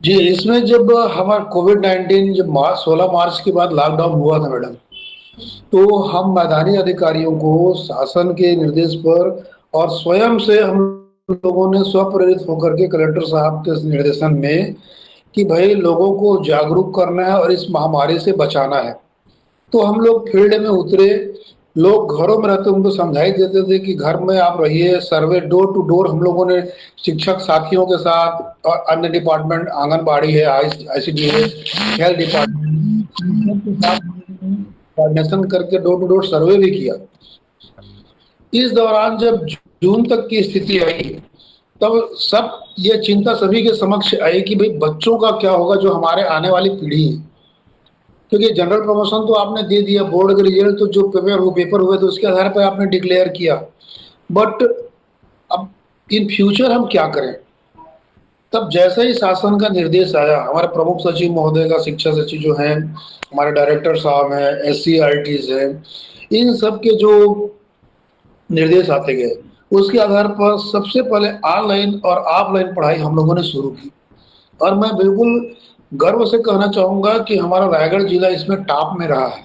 जी, इसमें जब हमारा कोविड-19 जब मार्च 16 मार्च के बाद लॉकडाउन हुआ था मैडम, तो हम मैदानी अधिकारियों को शासन के निर्देश पर और स्वयं से हम लोगों ने स्वप्रेरित होकर के कलेक्टर साहब के निर्देशन में कि भई लोगों को जागरूक करना है और इस महामारी से बचाना है। तो हम लोग फील्ड में उतरे, लोग घरों में रहते उनको समझाई देते थे कि घर में आप रहिए, सर्वे डोर टू डोर हम लोगों ने शिक्षक साथियों के साथ और अन्य डिपार्टमेंट आंगनबाड़ी है, आईसीडीएस, हेल्थ डिपार्टमेंट इन सबके साथ कोऑर्डिनेशन करके डोर टू डोर सर्वे भी किया। इस दौरान जब जून तक की स्थिति आई, तब सब ये चिंता सभी के समक्ष आई कि भई बच्चों का क्या होगा जो हमारे आने वाली पीढ़ी है। क्योंकि जनरल प्रमोशन तो आपने दे दिया, बोर्ड के रिजल्ट तो जो पेपर हुए तो उसके आधार पर आपने डिक्लेयर किया। बट अब इन फ्यूचर हम क्या करें? तब जैसे ही शासन का निर्देश आया, हमारे प्रमुख सचिव महोदय का, शिक्षा सचिव जो हैं, हमारे डायरेक्टर साहब हैं, एससीईआरटीज़ हैं, इन सब के जो निर्देश आते गए, उसके आधार पर सबसे पहले ऑनलाइन और ऑफलाइन पढ़ाई हम लोगों ने शुरू की। और मैं बिल्कुल गर्व से कहना चाहूँगा कि हमारा रायगढ़ जिला इसमें टॉप में रहा है।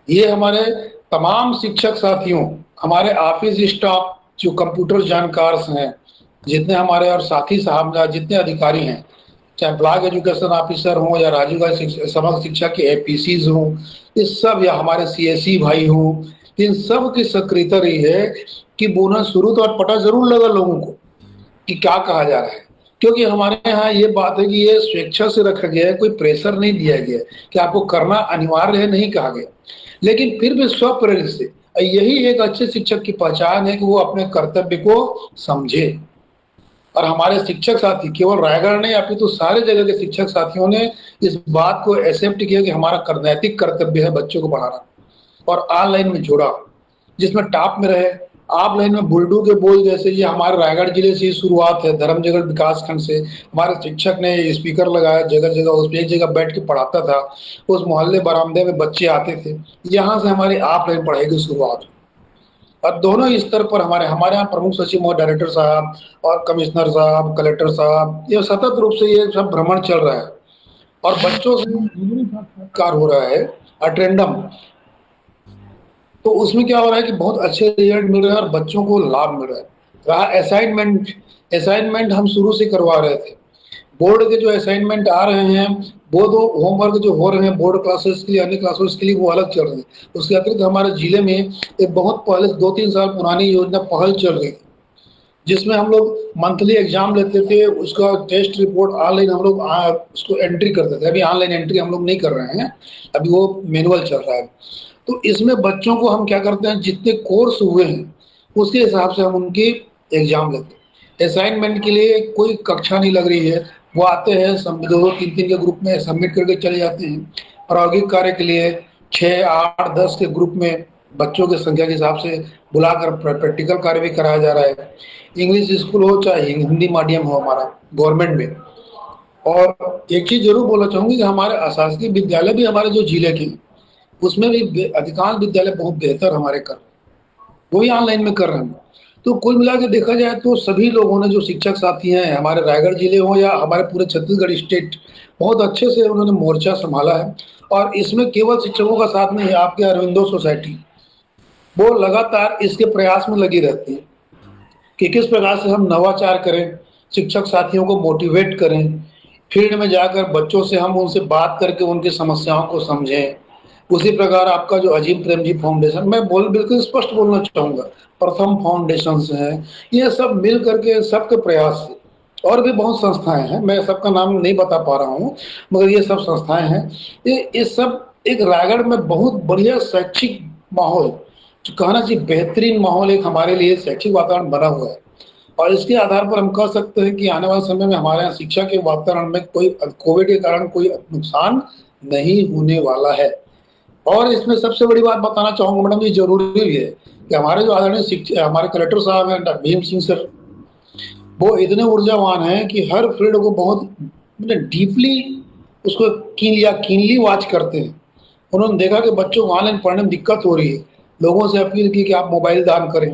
ये हमारे तमाम शिक्षक साथियों, हमारे ऑफिस स्टाफ जो कंप्यूटर जानकार हैं, जितने हमारे और साथी साहब जितने अधिकारी हैं, चाहे ब्लॉक एजुकेशन ऑफिसर हों या राजीव गांधी समग्र शिक्षा के एपीसीज हों, इस सब या हमारे सीएसई भाई हों, इन सब की सक्रियता रही है कि बोनस शुरू तो और पता जरूर लगा लोगों को कि क्या कहा जा रहा है। क्योंकि हमारे यहाँ ये बात है कि ये स्वेच्छा से रखा गया है, कोई प्रेशर नहीं दिया गया कि आपको करना अनिवार्य है, नहीं कहा गया। लेकिन फिर भी स्वप्रेरित से, यही एक अच्छे शिक्षक की पहचान है कि वो अपने कर्तव्य को समझे। और हमारे शिक्षक साथी केवल रायगढ़ नहीं, अपितु सारे जगह के शिक्षक साथियों ने इस बात को एक्सेप्ट किया कि हमारा नैतिक कर्तव्य है बच्चों को पढ़ाना, और ऑनलाइन में जोड़ा, जिसमें टॉप में रहे। ऑफलाइन में बुलडू के बोल जैसे ये हमारे रायगढ़ जिले से ही शुरुआत है, धर्मजयगढ़ विकास खंड से हमारे शिक्षक ने स्पीकर लगाया, जगह जगह उस पर एक जगह बैठ के पढ़ाता था, उस मोहल्ले बरामदे में बच्चे आते थे। यहाँ से हमारी ऑफलाइन पढ़ाई की शुरुआत हुई। और दोनों स्तर पर हमारे हमारे यहाँ प्रमुख सचिव और डायरेक्टर साहब और कमिश्नर साहब, कलेक्टर साहब, ये सतत रूप से ये सब भ्रमण चल रहा है और बच्चों से साक्षात्कार हो रहा है, अटेंडम। तो उसमें क्या हो रहा है कि बहुत अच्छे रिजल्ट मिल रहे हैं और बच्चों को लाभ मिल रहा है। रहा असाइनमेंट, असाइनमेंट हम शुरू से करवा रहे थे। बोर्ड के जो असाइनमेंट आ रहे हैं, वो तो होमवर्क जो हो रहे हैं बोर्ड क्लासेस के लिए, अन्य क्लासेस के लिए, वो अलग चल रहे हैं। उसके अतिरिक्त हमारे जिले में एक बहुत पहले 2-3 साल पुरानी योजना पहल चल रही थी, जिसमें हम लोग मंथली एग्जाम लेते थे, उसका टेस्ट रिपोर्ट ऑनलाइन हम लोग उसको एंट्री करते थे। अभी ऑनलाइन एंट्री हम लोग नहीं कर रहे हैं, अभी वो मैनुअल चल रहा है। तो इसमें बच्चों को हम क्या करते हैं, जितने कोर्स हुए हैं उसके हिसाब से हम उनकी एग्जाम लेते हैं। असाइनमेंट के लिए कोई कक्षा नहीं लग रही है, वो आते हैं, सब दो दो तीन तीन के ग्रुप में सबमिट करके चले जाते हैं। प्रायोगिक कार्य के लिए 6, 8, 10 के ग्रुप में बच्चों की संख्या के हिसाब से बुलाकर प्रैक्टिकल कार्य भी कराया जा रहा है। इंग्लिश स्कूल हो चाहे हिंदी मीडियम हो हमारा गवर्नमेंट में। और एक चीज जरूर बोलना चाहूंगी कि हमारे अशासकीय विद्यालय भी हमारे जो जिले के, उसमें भी अधिकांश विद्यालय बहुत बेहतर हमारे कर रहे हैं, वो भी ऑनलाइन में कर रहे हैं। तो कुल मिला के देखा जाए तो सभी लोगों ने, जो शिक्षक साथी हैं हमारे रायगढ़ जिले हो या हमारे पूरे छत्तीसगढ़ स्टेट, बहुत अच्छे से उन्होंने मोर्चा संभाला है। और इसमें केवल शिक्षकों का साथ नहीं है, आपके अरविंदो सोसाइटी वो लगातार इसके प्रयास में लगी रहती है कि किस प्रकार से हम नवाचार करें, शिक्षक साथियों को मोटिवेट करें, फील्ड में जाकर बच्चों से हम उनसे बात करके उनकी समस्याओं को समझें। उसी प्रकार आपका जो अजीम प्रेम जी फाउंडेशन, मैं बिल्कुल स्पष्ट बोलना चाहूँगा, प्रथम फाउंडेशन है, ये सब मिल करके सबके प्रयास से, और भी बहुत संस्थाएं हैं, मैं सबका नाम नहीं बता पा रहा हूँ, मगर ये सब संस्थाएं हैं। ये सब एक रायगढ़ में बहुत बढ़िया शैक्षिक माहौल, जो कहना चाहिए बेहतरीन माहौल एक हमारे लिए शैक्षिक वातावरण बना हुआ है। और इसके आधार पर हम कह सकते हैं कि आने वाले समय में हमारे यहाँ शिक्षा के वातावरण में कोई कोविड के कारण कोई नुकसान नहीं होने वाला है। और इसमें सबसे बड़ी बात बताना चाहूंगा मैडम, ये जरूरी भी है कि हमारे जो आदरणीय शिक्षक हमारे कलेक्टर साहब हैं भीम सिंह सर, वो इतने ऊर्जावान हैं कि हर फील्ड को बहुत डीपली उसको कीनली वॉच करते हैं। उन्होंने देखा कि बच्चों को ऑनलाइन पढ़ने में दिक्कत हो रही है, लोगों से अपील की कि आप मोबाइल दान करें।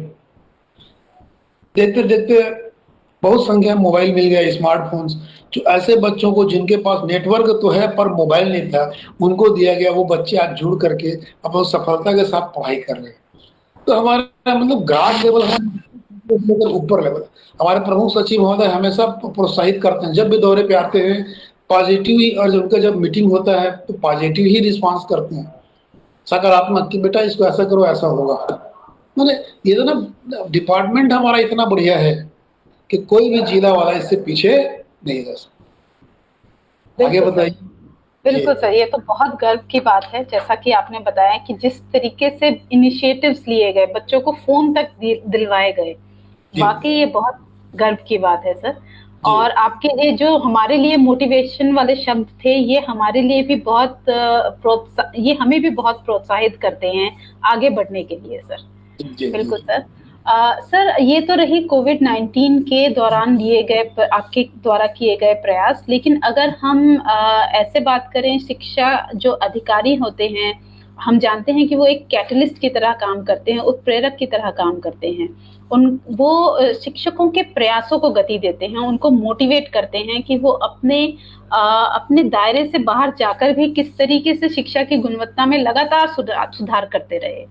देखते देखते बहुत संख्या में मोबाइल मिल गया, स्मार्टफ़ोन्स, जो ऐसे बच्चों को जिनके पास नेटवर्क तो है पर मोबाइल नहीं था, उनको दिया गया, वो बच्चे आज जुड़ करके अब वो सफलता के साथ पढ़ाई कर रहे हैं। तो हमारा मतलब ग्रास लेवल ऊपर लेवल, हमारे प्रमुख सचिव महोदय हमेशा प्रोत्साहित करते हैं, जब भी दौरे पे आते हैं पॉजिटिव ही, और उनका जब मीटिंग होता है तो पॉजिटिव ही रिस्पांस करते हैं, सकारात्मक, कि बेटा इसको ऐसा करो ऐसा होगा। मैंने ये तो ना डिपार्टमेंट हमारा इतना बढ़िया है कि कोई भी जिला वाला इससे पीछे नहीं रह सकता। आगे बिल्कुल सर, बताइए। जी। बिल्कुल सर, ये तो बहुत गर्व की बात है, जैसा कि आपने बताया कि जिस तरीके से इनिशिएटिव्स लिए गए, बच्चों को फ़ोन तक दिलवाए गए, जी। वाक़ई ये बहुत गर्व की बात है सर। जी। और आपके ये जो हमारे लिए मोटिवेशन वाले शब्द थे, ये हमारे लिए भी बहुत ये हमें भी बहुत प्रोत्साहित करते हैं आगे बढ़ने के लिए सर। जी। जी। बिल्कुल सर। सर, ये तो रही कोविड-19 के दौरान लिए गए आपके द्वारा किए गए प्रयास, लेकिन अगर हम ऐसे बात करें, शिक्षा जो अधिकारी होते हैं, हम जानते हैं कि वो एक कैटलिस्ट की तरह काम करते हैं, उत्प्रेरक की तरह काम करते हैं। वो शिक्षकों के प्रयासों को गति देते हैं, उनको मोटिवेट करते हैं कि वो अपने दायरे से बाहर जाकर भी किस तरीके से शिक्षा की गुणवत्ता में लगातार सुधार करते रहे।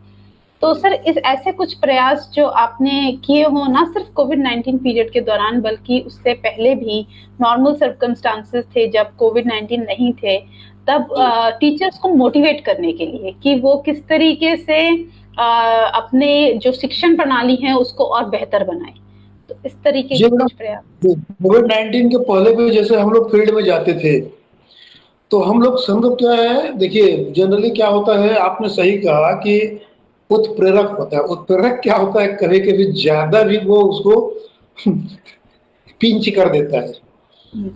तो सर, इस ऐसे कुछ प्रयास जो आपने किए हो, ना सिर्फ कोविड-19 पीरियड के दौरान बल्कि उससे पहले भी, नॉर्मल सर्कमस्टांसेस थे जब कोविड-19 नहीं थे, तब टीचर्स को मोटिवेट करने के लिए कि वो किस तरीके से अपने जो शिक्षण प्रणाली है उसको और बेहतर बनाए, तो इस तरीके जी के मैडम, कुछ प्रयास। कोविड-19 के पहले भी जैसे हम लोग फील्ड में जाते थे, तो हम लोग संभव क्या है, देखिए जनरली क्या होता है, आपने सही कहा कि उत्प्रेरक होता है। उत्प्रेरक क्या होता है, कभी-कभी ज़्यादा भी वो उसको पिंच कर देता है।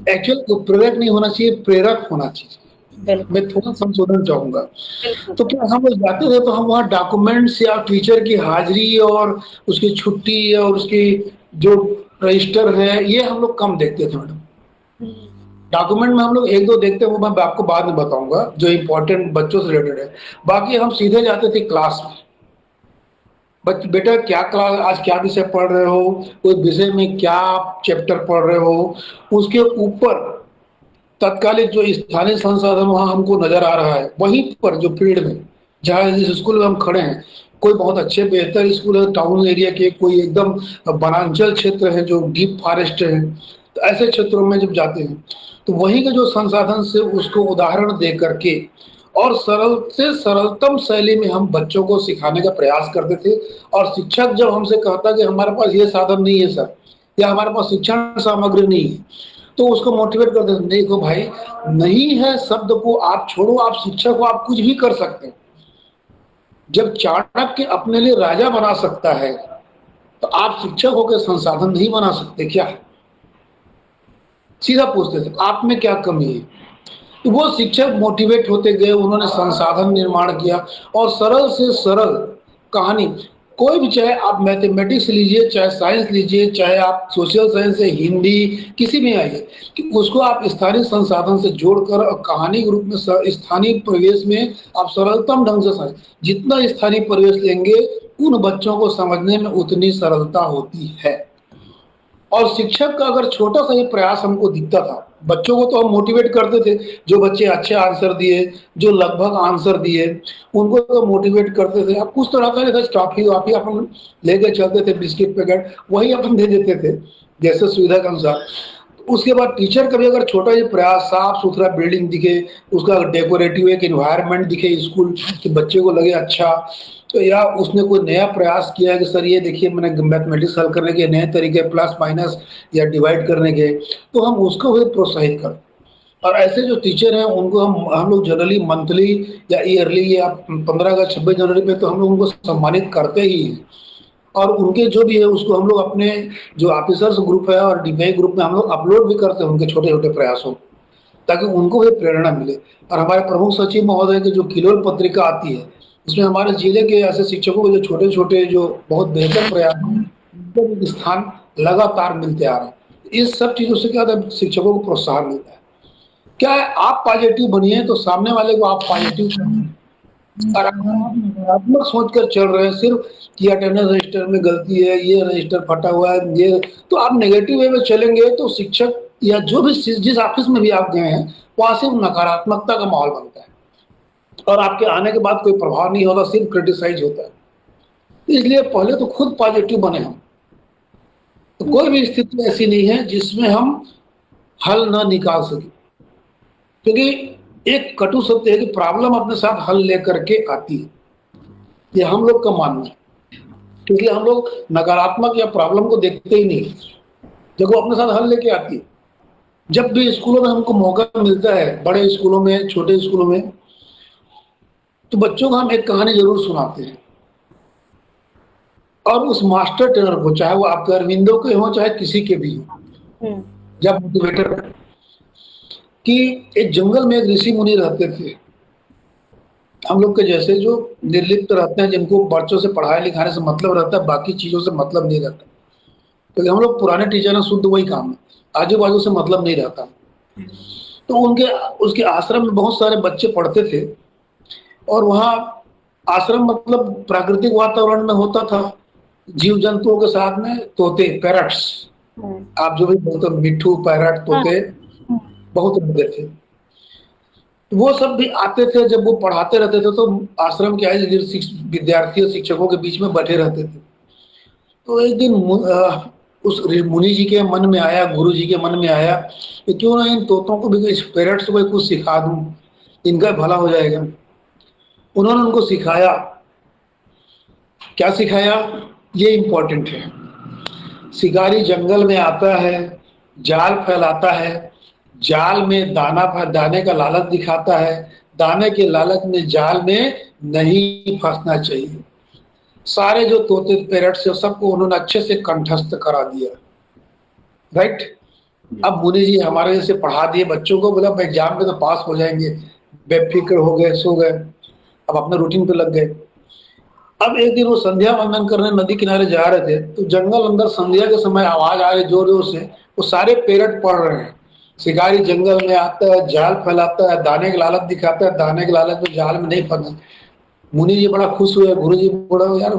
एक्चुअल उत्प्रेरक नहीं होना चाहिए, प्रेरक होना चाहिए। बिल्कुल, मैं थोड़ा संशोधन चाहूँगा। बिल्कुल तो सर। क्या हम लोग जाते थे तो हम वहाँ डॉक्यूमेंट्स या टीचर की हाज़िरी और उसकी छुट्टी और उसकी जो रजिस्टर है, ये हम लोग कम देखते थे मैडम। डॉक्यूमेंट में हम लोग 1-2 देखते हैं, वो मैं आपको बाद में बताऊँगा, जो इम्पोर्टेंट बच्चों से रिलेटेड है। बाकी हम सीधे जाते थे क्लास में। बेटा क्या क्लास, आज क्या विषय पढ़ रहे हो, कोई विषय में क्या चैप्टर पढ़ रहे हो, उसके ऊपर तत्कालिक जो स्थानीय संसाधन वहाँ हमको नज़र आ रहा है, वहीं पर जो फील्ड में, जहाँ जिस स्कूल में हम खड़े हैं, कोई बहुत अच्छे बेहतर स्कूल है टाउन एरिया के, कोई एकदम वनांचल क्षेत्र है जो डीप फॉरेस्ट है, तो ऐसे क्षेत्रों में जब जाते हैं, तो वहीं के जो संसाधन से उसको उदाहरण दे करके और सरल से सरलतम शैली में हम बच्चों को सिखाने का प्रयास करते थे। और शिक्षक जब हमसे कहता कि हमारे पास ये साधन नहीं है सर, या हमारे पास शिक्षण सामग्री नहीं है, तो उसको मोटिवेट कर देते, देखो भाई, नहीं है शब्द को आप छोड़ो, आप शिक्षक हो, आप कुछ भी कर सकते हो। जब चाणक्य अपने लिए राजा बना सकता है, तो आप शिक्षक होकर संसाधन नहीं बना सकते क्या? सीधा पूछते थे, आप में क्या कमी है? तो वो शिक्षक मोटिवेट होते गए, उन्होंने संसाधन निर्माण किया और सरल से सरल कहानी, कोई भी, चाहे आप मैथमेटिक्स लीजिए, चाहे साइंस लीजिए, चाहे आप सोशल साइंस से हिंदी, किसी में आइए, कि उसको आप स्थानीय संसाधन से जोड़कर और कहानी के रूप में स्थानीय परिवेश में आप सरलतम ढंग से समझ, जितना स्थानीय परिवेश लेंगे उन बच्चों को समझने में उतनी सरलता होती है। और शिक्षक का अगर छोटा सा ही प्रयास हमको दिखता था, बच्चों को तो हम मोटिवेट करते थे, जो बच्चे अच्छे आंसर दिए, जो लगभग आंसर दिए, उनको तो मोटिवेट करते थे। अब कुछ तो रहता नहीं था, टॉफी वाफी अपन लेके चलते थे, बिस्किट पैकेट वही अपन दे देते थे जैसे सुविधा के अनुसार। उसके बाद टीचर का भी अगर छोटा ही प्रयास, साफ सुथरा बिल्डिंग दिखे, उसका डेकोरेटिव एक इन्वायरमेंट दिखे स्कूल कि बच्चे को लगे अच्छा, तो या उसने कोई नया प्रयास किया है कि सर ये देखिए मैंने मैथमेटिक्स हल करने के नए तरीके, प्लस माइनस या डिवाइड करने के, तो हम उसको भी प्रोत्साहित करें। और ऐसे जो टीचर हैं उनको हम लोग जनरली मंथली या ईयरली या 15 अगस्त 26 जनवरी पे तो हम लोग उनको सम्मानित करते ही हैं। और उनके जो भी है उसको हम लोग अपने जो ऑफिसर्स ग्रुप है और डीपीआई ग्रुप में हम लोग अपलोड भी करते हैं उनके छोटे छोटे प्रयासों, ताकि उनको भी प्रेरणा मिले। और हमारे प्रमुख सचिव महोदय की जो किलोल पत्रिका आती है, उसमें हमारे जिले के ऐसे शिक्षकों को जो छोटे छोटे जो बहुत बेहतर प्रयास हैं, उनको भी स्थान लगातार मिलते आ रहे हैं। इस सब चीज़ों से क्या होता है, शिक्षकों को प्रोत्साहन मिलता है। क्या है, आप पॉजिटिव बनिए तो सामने वाले को आप पॉजिटिव करें। और अगर आप नकारात्मक सोचकर चल रहे हैं सिर्फ कि अटेंडेंस रजिस्टर में गलती है, ये रजिस्टर फटा हुआ है, ये, तो आप नेगेटिव वे में चलेंगे तो शिक्षक या जो भी जिस ऑफिस में भी आप गए हैं वहां सिर्फ नकारात्मकता का माहौल बनता है और आपके आने के बाद कोई प्रभाव नहीं होता, सिर्फ क्रिटिसाइज होता है। इसलिए पहले तो खुद पॉजिटिव बने हम। तो कोई भी स्थिति ऐसी नहीं है जिसमें हम हल न निकाल सके, क्योंकि एक कटु सत्य है कि प्रॉब्लम अपने साथ हल लेकर के आती है, ये हम लोग का मानना है। क्योंकि हम लोग नकारात्मक या प्रॉब्लम को देखते ही नहीं, जब वो अपने साथ हल लेके आती है। जब भी स्कूलों में हमको मौका मिलता है, बड़े स्कूलों में, छोटे स्कूलों में, तो बच्चों को हम एक कहानी जरूर सुनाते हैं और उस मास्टर ट्रेनर को, चाहे वो आपके अरविंदो के हो चाहे किसी के भी हो, जब मोटिवेटर, कि एक जंगल में एक ऋषि मुनि रहते थे, हम लोग के जैसे जो निर्लिप्त रहते हैं, जिनको बच्चों से पढ़ाई लिखाने से मतलब रहता है, बाकी चीजों से मतलब नहीं रहता। क्योंकि हम लोग पुराने टीचर हैं, शुद्ध वही काम है, आजू बाजू से मतलब नहीं रहता। तो उनके उसके आश्रम में बहुत सारे बच्चे पढ़ते थे और वहाँ आश्रम मतलब प्राकृतिक वातावरण में होता था, जीव जंतुओं के साथ में तोते, पैरट्स, आप जो भी बोलते हो, मिट्ठू, पैरट, तोते बहुत रहते थे। वो सब भी आते थे, जब वो पढ़ाते रहते थे तो आश्रम के आए विद्यार्थी और शिक्षकों के बीच में बैठे रहते थे। तो एक दिन उस मुनि जी के मन में आया, गुरु जी के मन में आया कि क्यों ना इन तोतों को भी, इस पैरट्स को कुछ सिखा दूं, इनका भला हो जाएगा। उन्होंने उनको सिखाया। क्या सिखाया, ये इंपॉर्टेंट है। शिकारी जंगल में आता है, जाल फैलाता है, जाल में दाने का लालच दिखाता है, दाने के लालच में जाल में नहीं फंसना चाहिए। सारे जो तोते पैरट से सबको उन्होंने अच्छे से कंठस्थ करा दिया, राइट। अब मुनि जी हमारे जैसे पढ़ा दिए बच्चों को, बोला एग्जाम में तो पास हो जाएंगे, बेफिक्र हो गए, सो गए, अब अपने रूटीन पे लग गए। अब एक दिन वो संध्या वंदन करने नदी किनारे जा रहे थे, तो जंगल अंदर संध्या के समय आवाज आ रही जोर जोर से, वो सारे पैरट पढ़ रहे हैं। शिकारी जंगल में आता है, जाल फैलाता है, दाने की लालच दिखाता है, दाने के लालच में जाल में नहीं फंसना। मुनि जी बड़ा खुश हुए, गुरु जी बोला यार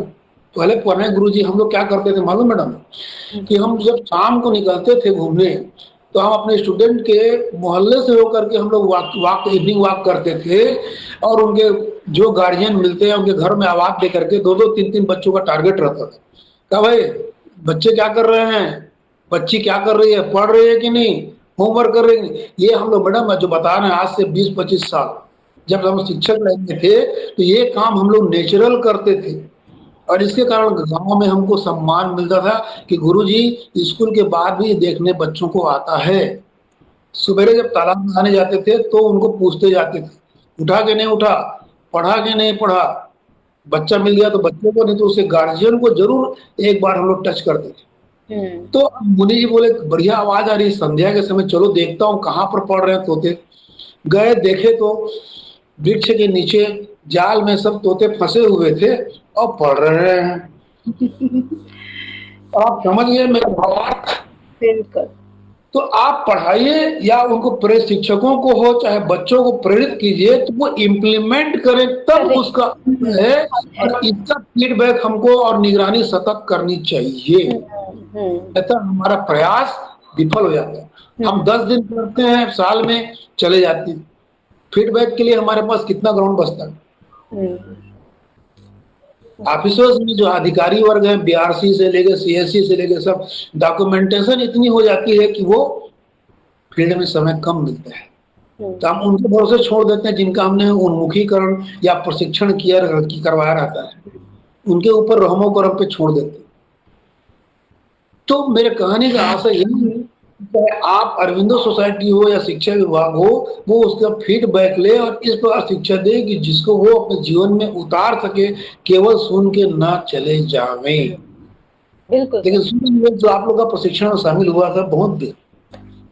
पहले पढ़े गुरु जी, हम लोग क्या करते थे मालूम मैडम, कि हम जब शाम को निकलते थे घूमने तो हम अपने स्टूडेंट के मोहल्ले से होकर के हम लोग वॉक इवनिंग वॉक करते थे और उनके जो गार्जियन मिलते हैं उनके घर में आवाज दे करके 2-2, 3-3 बच्चों का टारगेट रहता था। कहा भाई बच्चे क्या कर रहे हैं, बच्ची क्या कर रही है, पढ़ रही है कि नहीं, होमवर्क कर रही है। ये हम लोग मैडम जो बता रहे हैं आज से 20-25 साल जब हम शिक्षक लाइन में थे तो ये काम हम लोग नेचुरल करते थे और इसके कारण गांव में हमको सम्मान मिलता था कि गुरुजी स्कूल के बाद भी देखने बच्चों को आता है। सवेरे जब तालाब में नहाने जाते थे तो उनको पूछते जाते थे, उठा के नहीं उठा, पढ़ा के नहीं पढ़ा। बच्चा मिल गया तो बच्चे को, नहीं तो उसे गार्जियन को जरूर एक बार हम लोग टच करते थे। तो मुनि जी बोले बढ़िया आवाज आ रही संध्या के समय, चलो देखता हूँ कहाँ पर पढ़ रहे हैं तोते। गए, देखे तो वृक्ष के नीचे जाल में सब तोते फंसे हुए थे और पढ़ रहे हैं। आप समझ गए मेरा भावार्थ? बिल्कुल। तो आप पढ़ाइए या उनको प्रेरित, शिक्षकों को हो चाहे बच्चों को प्रेरित कीजिए तो वो इम्प्लीमेंट करें, तब उसका है। और इसका फीडबैक हमको और निगरानी सतत करनी चाहिए, ऐसा हमारा प्रयास विफल हो जाता है। हम 10 दिन करते हैं, साल में चले जाती है। फीडबैक के लिए हमारे पास कितना ग्राउंड बचता है? ऑफिसर्स में जो अधिकारी वर्ग है, बीआरसी से लेकर सीएससी से लेकर सब, डॉक्यूमेंटेशन इतनी हो जाती है कि वो फील्ड में समय कम मिलता है। तो हम उनके भरोसे छोड़ देते हैं जिनका हमने उन्मुखीकरण या प्रशिक्षण किया करवाया रहता है, उनके ऊपर रहमो करम पे छोड़ देते हैं। तो मेरे कहने का आशय यही है, चाहे आप अरविंदो सोसाइटी हो या शिक्षा विभाग हो, वो उसका फीडबैक ले और इस प्रकार शिक्षा दे कि जिसको वो अपने जीवन में उतार सके, केवल सुन के ना चले जावे। बिल्कुल। लेकिन सुन जो आप लोग का प्रशिक्षण में शामिल हुआ था, बहुत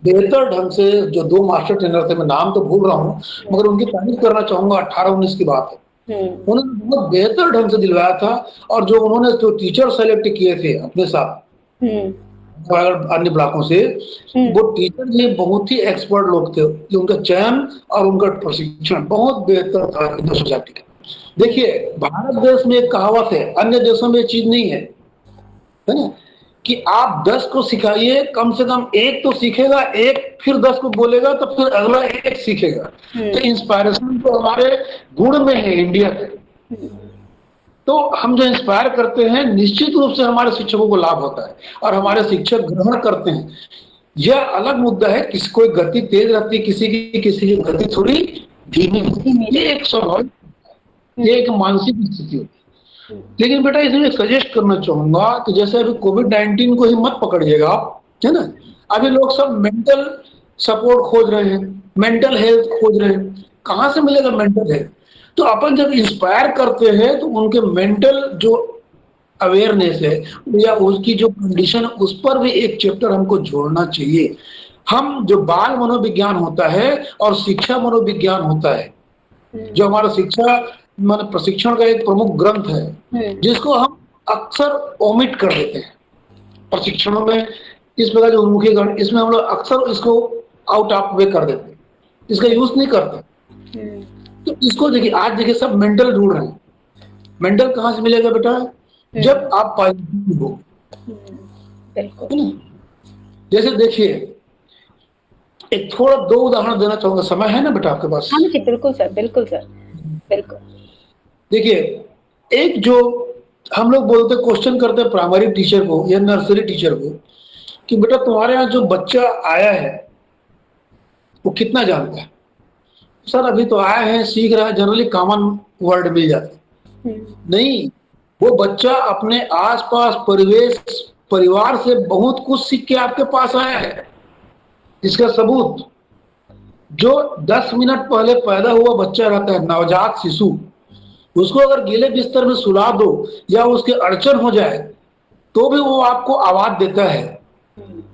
बेहतर ढंग से, जो 2 मास्टर ट्रेनर थे, मैं नाम तो भूल रहा हूँ मगर उनकी तारीफ करना चाहूंगा, 18-19 की बात है। उन्होंने बहुत बेहतर ढंग से दिलवाया था और जो उन्होंने जो टीचर सेलेक्ट किए थे अपने साथ अन्य ब्लॉकों से, वो टीचर ये बहुत ही एक्सपर्ट लोग थे कि उनका चयन और उनका प्रशिक्षण बहुत बेहतर था सोसाइटी का। हम्म, देखिए, भारत देश में एक कहावत है, अन्य देशों में ये चीज नहीं है ना, कि आप 10 को सिखाइए, कम से कम एक तो सीखेगा, एक फिर 10 को बोलेगा तो फिर अगला एक सीखेगा। तो हम्म, इंस्पायरेशन तो हमारे गुण में है इंडिया के। हम्म, तो हम जो इंस्पायर करते हैं, निश्चित रूप से हमारे शिक्षकों को लाभ होता है और हमारे शिक्षक ग्रहण करते हैं। यह अलग मुद्दा है, किसी कोई गति तेज रहती है, किसी की गति थोड़ी धीमी होती है। धीमी ये रहती एक स्वाभाविक, है। ये एक मानसिक स्थिति होती है। हम्म, लेकिन बेटा इसमें सजेस्ट करना चाहूंगा कि जैसे अभी कोविड-19 को ही मत पकड़िएगा आप, है ना। अभी लोग सब मेंटल सपोर्ट खोज रहे हैं, मेंटल हेल्थ खोज रहे हैं। कहाँ से मिलेगा मेंटल हेल्थ? तो अपन जब इंस्पायर करते हैं तो उनके मेंटल जो अवेयरनेस है या उसकी जो कंडीशन, उस पर भी एक चैप्टर हमको जोड़ना चाहिए। हम जो बाल मनोविज्ञान होता है और शिक्षा मनोविज्ञान होता है, हम्म, जो हमारा शिक्षा मान प्रशिक्षण का एक प्रमुख ग्रंथ है, हम्म, जिसको हम अक्सर ओमिट कर देते हैं प्रशिक्षणों में। इस प्रकार जो उन्मुखीकरण, इसमें हम लोग अक्सर इसको आउट ऑफ वे कर देते हैं, इसका यूज नहीं करते। हम्म, तो इसको देखिए, आज देखिए सब मेंटल ढूंढ रहे हैं। मेंटल कहाँ से मिलेगा बेटा? हम्म, जब आप पॉजिटिव हो, हम्म, बिल्कुल। है ना। जैसे देखिए, एक थोड़ा दो उदाहरण देना चाहूंगा, समय है ना बेटा आपके पास? हाँ जी, बिल्कुल सर, बिल्कुल सर, बिल्कुल। देखिए, एक जो हम लोग बोलते क्वेश्चन करते हैं प्राइमरी टीचर को या नर्सरी टीचर को, कि बेटा तुम्हारे यहाँ जो बच्चा आया है वो कितना जानता है? सर अभी तो आया है, सीख रहा है, जनरली कॉमन वर्ड मिल जाते हैं। हम्म, नहीं, वो बच्चा अपने आसपास परिवेश, परिवार से बहुत कुछ सीख के आपके पास आया है। इसका सबूत, जो 10 मिनट पहले पैदा हुआ बच्चा रहता है, नवजात शिशु, उसको अगर गीले बिस्तर में सुला दो या उसके अड़चन हो जाए तो भी वो आपको आवाज देता है।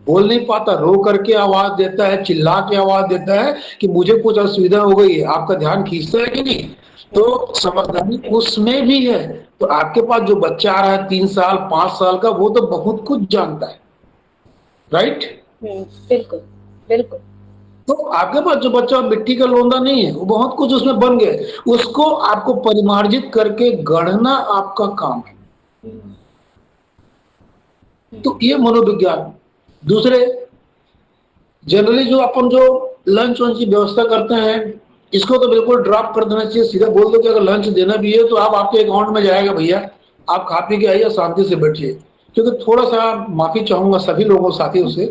बोल नहीं पाता, रो करके आवाज देता है, चिल्ला के आवाज देता है कि मुझे कुछ असुविधा हो गई है, आपका ध्यान खींचता है कि नहीं? तो समझदारी उसमें भी है। तो आपके पास जो बच्चा आ रहा है 3 साल 5 साल का, वो तो बहुत कुछ जानता है, राइट। बिल्कुल, बिल्कुल। तो आपके पास जो बच्चा मिट्टी का लोंदा नहीं है, वो बहुत कुछ उसमें बन गए, उसको आपको परिमार्जित करके गढ़ना आपका काम है। हम्म, तो ये मनोविज्ञान। दूसरे, जनरली जो अपन जो लंच वंच की व्यवस्था करते हैं, इसको तो बिल्कुल ड्रॉप कर देना चाहिए। सीधा बोल दो कि अगर लंच देना भी है तो आप, आपके अकाउंट में जाएगा भैया, आप खा पी के आइए, शांति से बैठिए। क्योंकि थोड़ा सा माफी चाहूंगा सभी लोगों साथियों से,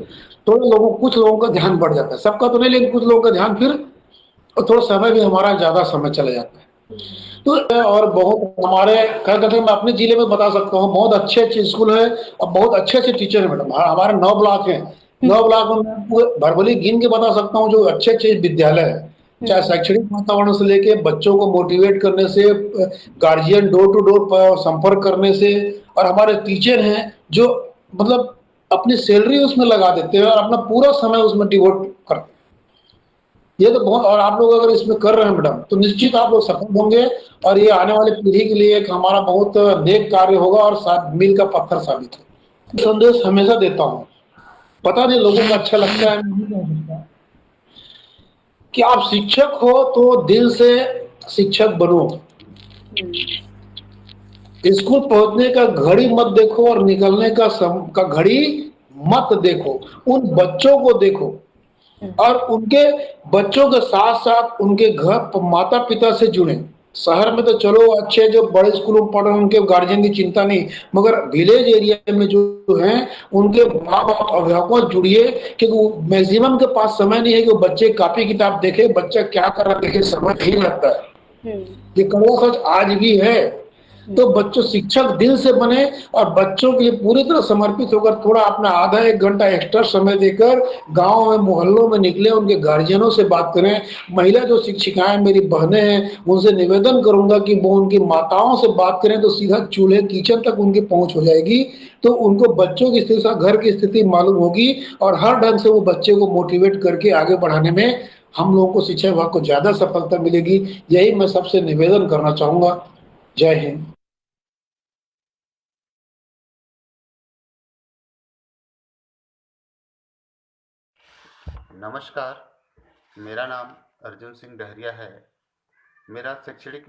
थोड़ा लोगों, कुछ लोगों का ध्यान बढ़ जाता है, सबका तो नहीं लेकिन कुछ लोगों का ध्यान फिर, और थोड़ा समय भी हमारा ज्यादा समय चला जाता है। तो और बहुत हमारे, क्या कहते हैं, मैं अपने जिले में बता सकता हूँ, बहुत अच्छे अच्छे स्कूल है और बहुत अच्छे अच्छे टीचर है मैडम। हमारे 9 ब्लॉक हैं, हम्म, 9 ब्लॉक में मैं पूरे भरभली गिन के बता सकता हूँ जो अच्छे अच्छे विद्यालय है। चाहे हम्म, शैक्षणिक वातावरण से लेके बच्चों को मोटिवेट करने से, गार्जियन डोर टू डोर संपर्क करने से, और हमारे टीचर हैं जो मतलब अपनी सैलरी उसमें लगा देते हैं और अपना पूरा समय उसमें डिवोट करते हैं। ये तो बहुत, और आप लोग अगर इसमें कर रहे हैं मैडम तो निश्चित आप लोग सफल होंगे, और ये आने वाली पीढ़ी के लिए एक हमारा बहुत नेक कार्य होगा और साथ मील का पत्थर साबित है। संदेश हमेशा देता हूँ, पता नहीं लोगों को अच्छा लगता है नहीं लगता है, कि आप शिक्षक हो तो दिल से शिक्षक बनो। हम्म, स्कूल पहुंचने का घड़ी मत देखो और निकलने का घड़ी मत देखो, उन बच्चों को देखो, और उनके बच्चों के साथ साथ उनके घर माता पिता से जुड़े। शहर में तो चलो अच्छे जो बड़े स्कूलों में पढ़ रहे हैं उनके गार्जियन की चिंता नहीं, मगर विलेज एरिया में जो हैं उनके माँ बाप अभिभावकों से जुड़िए, क्योंकि मैक्सिमम के पास समय नहीं है कि वो बच्चे कॉपी किताब देखे, बच्चा क्या कर रहा है देखे, समय नहीं लगता है। हम्म, ये कड़वा सच आज भी है। तो हम्म, बच्चों, शिक्षक दिल से बने और बच्चों के लिए पूरी तरह समर्पित होकर थोड़ा अपना आधा एक घंटा एक्स्ट्रा समय देकर गांव में मोहल्लों में निकले, उनके गार्जियनों से बात करें। महिला जो शिक्षिकाएं मेरी बहनें हैं उनसे निवेदन करूंगा कि वो उनकी माताओं से बात करें, तो सीधा चूल्हे किचन तक उनकी पहुंच हो जाएगी। तो उनको बच्चों की स्थिति, घर की स्थिति मालूम होगी, और हर ढंग से वो बच्चे को मोटिवेट करके आगे बढ़ाने में हम लोगों को, शिक्षा विभाग को ज्यादा सफलता मिलेगी। यही मैं सबसे निवेदन करना चाहूंगा। जय हिंद। नमस्कार, मेरा नाम अर्जुन सिंह डहरिया है। मेरा शैक्षणिक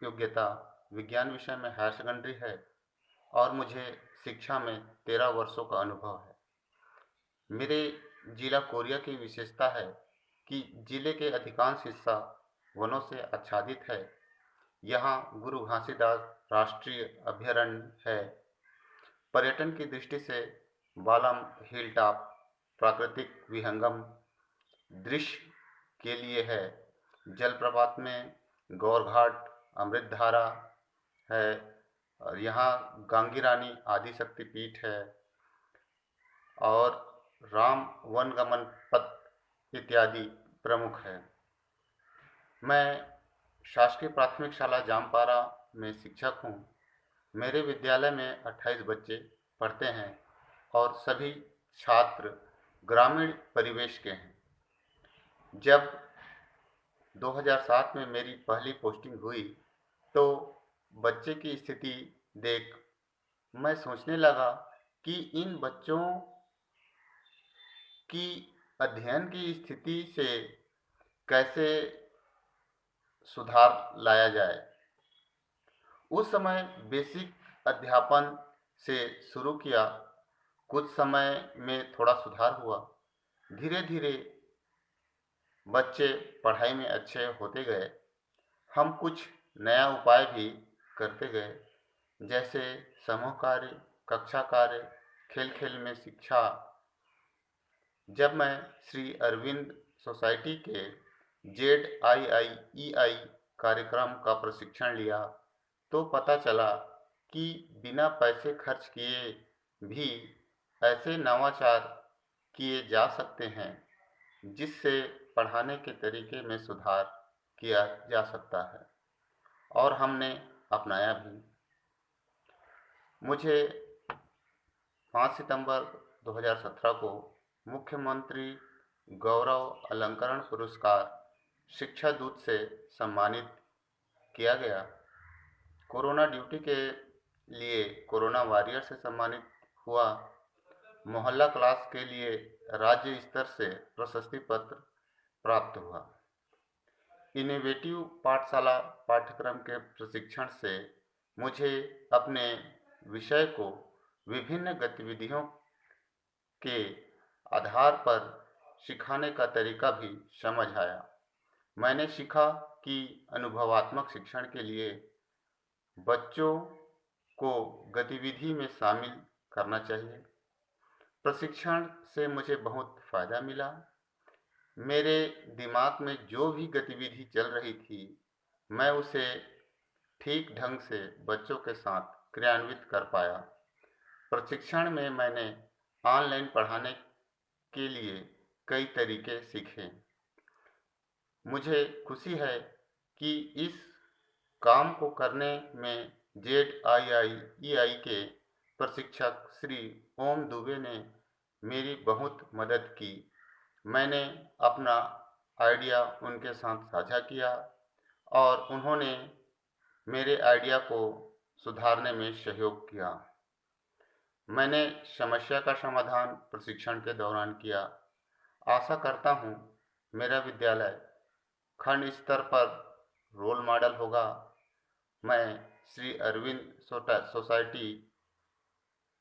योग्यता विज्ञान विषय में हायर सेकेंडरी है और मुझे शिक्षा में 13 वर्षों का अनुभव है। मेरे जिला कोरिया की विशेषता है कि जिले के अधिकांश हिस्सा वनों से आच्छादित है। यहाँ गुरु घासीदास राष्ट्रीय अभयारण्य है। पर्यटन की दृष्टि से बालम हिल टॉप प्राकृतिक विहंगम दृश्य के लिए है। जलप्रपात में गौरघाट, अमृतधारा है और यहाँ गांगीरानी आदि शक्तिपीठ है और राम वनगमन पथ इत्यादि प्रमुख है। मैं शासकीय प्राथमिक शाला जामपारा में शिक्षक हूँ। मेरे विद्यालय में 28 बच्चे पढ़ते हैं और सभी छात्र ग्रामीण परिवेश के हैं। जब 2007 में मेरी पहली पोस्टिंग हुई तो बच्चे की स्थिति देख मैं सोचने लगा कि इन बच्चों की अध्ययन की स्थिति से कैसे सुधार लाया जाए। उस समय बेसिक अध्यापन से शुरू किया। कुछ समय में थोड़ा सुधार हुआ। धीरे धीरे बच्चे पढ़ाई में अच्छे होते गए। हम कुछ नया उपाय भी करते गए, जैसे समूह कार्य, कक्षा कार्य, खेल खेल में शिक्षा। जब मैं श्री अरविंद सोसाइटी के ZIIEI कार्यक्रम का प्रशिक्षण लिया तो पता चला कि बिना पैसे खर्च किए भी ऐसे नवाचार किए जा सकते हैं जिससे पढ़ाने के तरीके में सुधार किया जा सकता है और हमने अपनाया भी। मुझे 5 सितंबर 2017 को मुख्यमंत्री गौरव अलंकरण पुरस्कार शिक्षा दूत से सम्मानित किया गया। कोरोना ड्यूटी के लिए कोरोना वॉरियर से सम्मानित हुआ। मोहल्ला क्लास के लिए राज्य स्तर से प्रशस्ति पत्र प्राप्त हुआ। इनोवेटिव पाठशाला पाठ्यक्रम के प्रशिक्षण से मुझे अपने विषय को विभिन्न गतिविधियों के आधार पर सिखाने का तरीका भी समझ आया। मैंने सीखा कि अनुभवात्मक शिक्षण के लिए बच्चों को गतिविधि में शामिल करना चाहिए। प्रशिक्षण से मुझे बहुत फ़ायदा मिला। मेरे दिमाग में जो भी गतिविधि चल रही थी, मैं उसे ठीक ढंग से बच्चों के साथ क्रियान्वित कर पाया। प्रशिक्षण में मैंने ऑनलाइन पढ़ाने के लिए कई तरीके सीखे। मुझे खुशी है कि इस काम को करने में ZIIEI के प्रशिक्षक श्री ओम दुबे ने मेरी बहुत मदद की। मैंने अपना आइडिया उनके साथ साझा किया और उन्होंने मेरे आइडिया को सुधारने में सहयोग किया। मैंने समस्या का समाधान प्रशिक्षण के दौरान किया। आशा करता हूँ मेरा विद्यालय खंड स्तर पर रोल मॉडल होगा। मैं श्री अरविंद सोसाइटी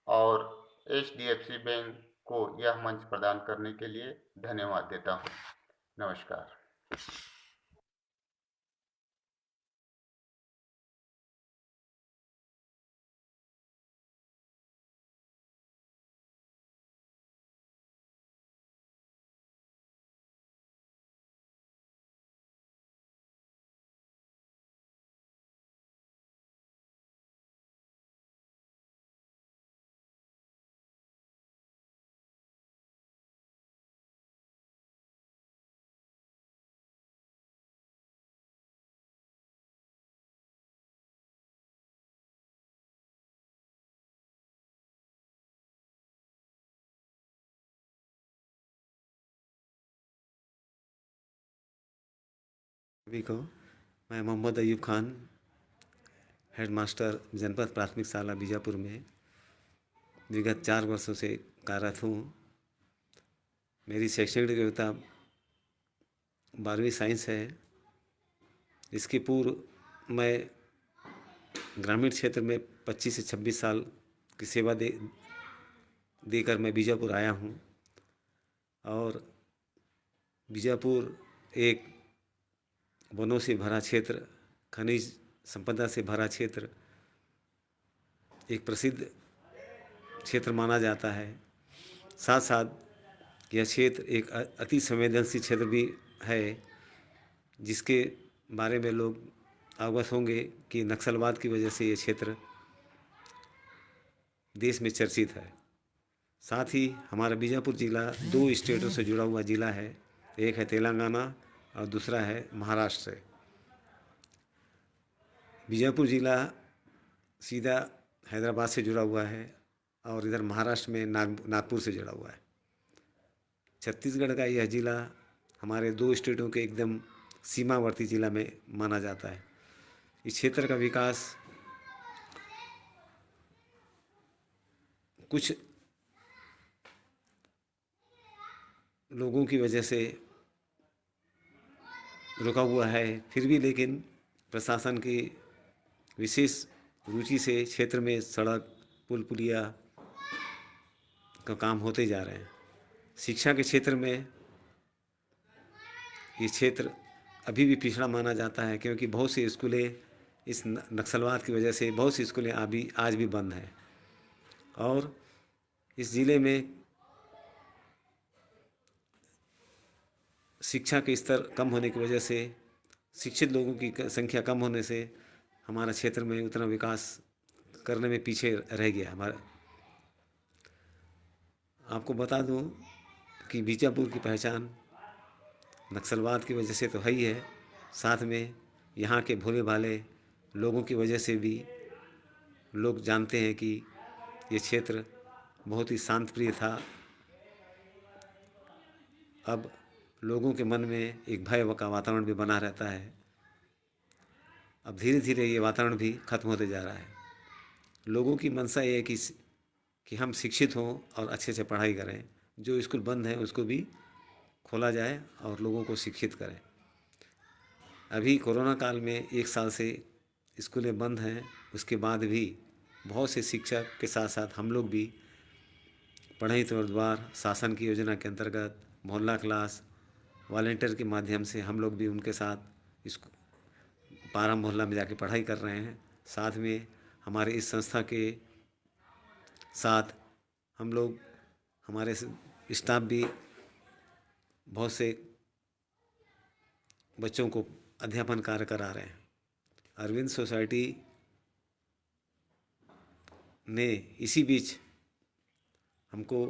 और HDFC बैंक को यह मंच प्रदान करने के लिए धन्यवाद देता हूँ। नमस्कार। सभी को मैं मोहम्मद अयूब खान, हेडमास्टर जनपद प्राथमिक शाला बीजापुर में विगत 4 वर्षों से कार्यरत हूँ। मेरी शैक्षणिक योग्यता 12वीं साइंस है। इसके पूर्व मैं ग्रामीण क्षेत्र में 25 से 26 साल की सेवा देकर मैं बीजापुर आया हूँ। और बीजापुर एक वनों से भरा क्षेत्र, खनिज संपदा से भरा क्षेत्र, एक प्रसिद्ध क्षेत्र माना जाता है। साथ साथ यह क्षेत्र एक अति संवेदनशील क्षेत्र भी है, जिसके बारे में लोग अवगत होंगे कि नक्सलवाद की वजह से ये क्षेत्र देश में चर्चित है। साथ ही हमारा बीजापुर जिला 2 स्टेटों से जुड़ा हुआ जिला है, एक है तेलंगाना और दूसरा है महाराष्ट्र से। बीजापुर जिला सीधा हैदराबाद से जुड़ा हुआ है और इधर महाराष्ट्र में नागपुर से जुड़ा हुआ है। छत्तीसगढ़ का यह जिला हमारे 2 स्टेटों के एकदम सीमावर्ती जिला में माना जाता है। इस क्षेत्र का विकास कुछ लोगों की वजह से रुका हुआ है, फिर भी लेकिन प्रशासन की विशेष रुचि से क्षेत्र में सड़क, पुल पुलिया का काम होते जा रहे हैं। शिक्षा के क्षेत्र में ये क्षेत्र अभी भी पिछड़ा माना जाता है, क्योंकि बहुत सी स्कूलें इस नक्सलवाद की वजह से बहुत सी स्कूलें आज भी बंद हैं। और इस ज़िले में शिक्षा के स्तर कम होने की वजह से, शिक्षित लोगों की संख्या कम होने से हमारा क्षेत्र में उतना विकास करने में पीछे रह गया हमारा। आपको बता दूं कि बीजापुर की पहचान नक्सलवाद की वजह से तो है ही है, साथ में यहाँ के भोले भाले लोगों की वजह से भी लोग जानते हैं कि ये क्षेत्र बहुत ही शांत प्रिय था। अब लोगों के मन में एक भय का वातावरण भी बना रहता है। अब धीरे धीरे ये वातावरण भी खत्म होते जा रहा है। लोगों की मंशा ये है कि हम शिक्षित हों और अच्छे से पढ़ाई करें। जो स्कूल बंद है उसको भी खोला जाए और लोगों को शिक्षित करें। अभी कोरोना काल में 1 साल से स्कूलें बंद हैं, उसके बाद भी बहुत से शिक्षक के साथ साथ हम लोग भी पढ़ई तुर द्वार शासन की योजना के अंतर्गत मोहल्ला क्लास वॉलेंटियर के माध्यम से हम लोग भी उनके साथ इस पारा मोहल्ला में जाके पढ़ाई कर रहे हैं। साथ में हमारे इस संस्था के साथ हम लोग, हमारे स्टाफ भी बहुत से बच्चों को अध्यापन कार्य करा रहे हैं। अरविंद सोसाइटी ने इसी बीच हमको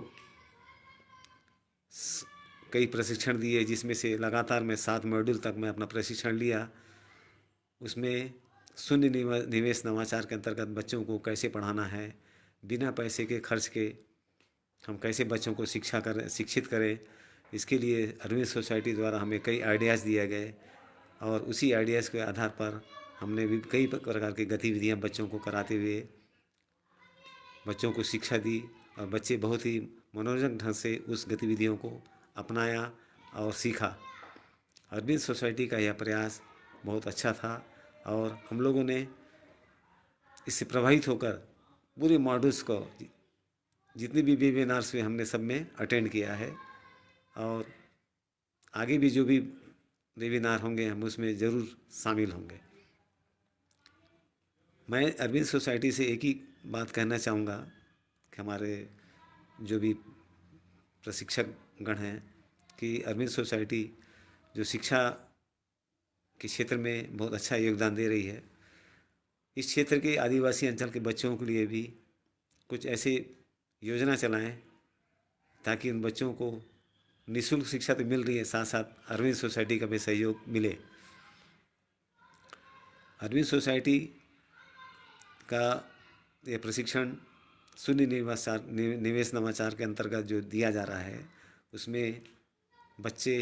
कई प्रशिक्षण दिए, जिसमें से लगातार मैं 7 मॉड्यूल तक मैं अपना प्रशिक्षण लिया। उसमें शून्य निवेश नवाचार के अंतर्गत बच्चों को कैसे पढ़ाना है, बिना पैसे के खर्च के हम कैसे बच्चों को शिक्षित करें, इसके लिए अरविंद सोसाइटी द्वारा हमें कई आइडियाज़ दिए गए और उसी आइडियाज़ के आधार पर हमने भी कई प्रकार की गतिविधियां बच्चों को कराते हुए बच्चों को शिक्षा दी और बच्चे बहुत ही मनोरंजक ढंग से उस गतिविधियों को अपनाया और सीखा। अरविंद सोसाइटी का यह प्रयास बहुत अच्छा था और हम लोगों ने इससे प्रभावित होकर पूरे मॉड्यूल्स को, जितने भी वेबिनार्स हुए हमने सब में अटेंड किया है और आगे भी जो भी वेबिनार होंगे हम उसमें ज़रूर शामिल होंगे। मैं अरविंद सोसाइटी से एक ही बात कहना चाहूँगा कि हमारे जो भी प्रशिक्षक गण हैं कि अरविंद सोसाइटी जो शिक्षा के क्षेत्र में बहुत अच्छा योगदान दे रही है, इस क्षेत्र के आदिवासी अंचल के बच्चों के लिए भी कुछ ऐसे योजना चलाएं ताकि उन बच्चों को निःशुल्क शिक्षा तो मिल रही है, साथ साथ अरविंद सोसाइटी का भी सहयोग मिले। अरविंद सोसाइटी का ये प्रशिक्षण शून्य निवेश नवाचार के अंतर्गत जो दिया जा रहा है, उसमें बच्चे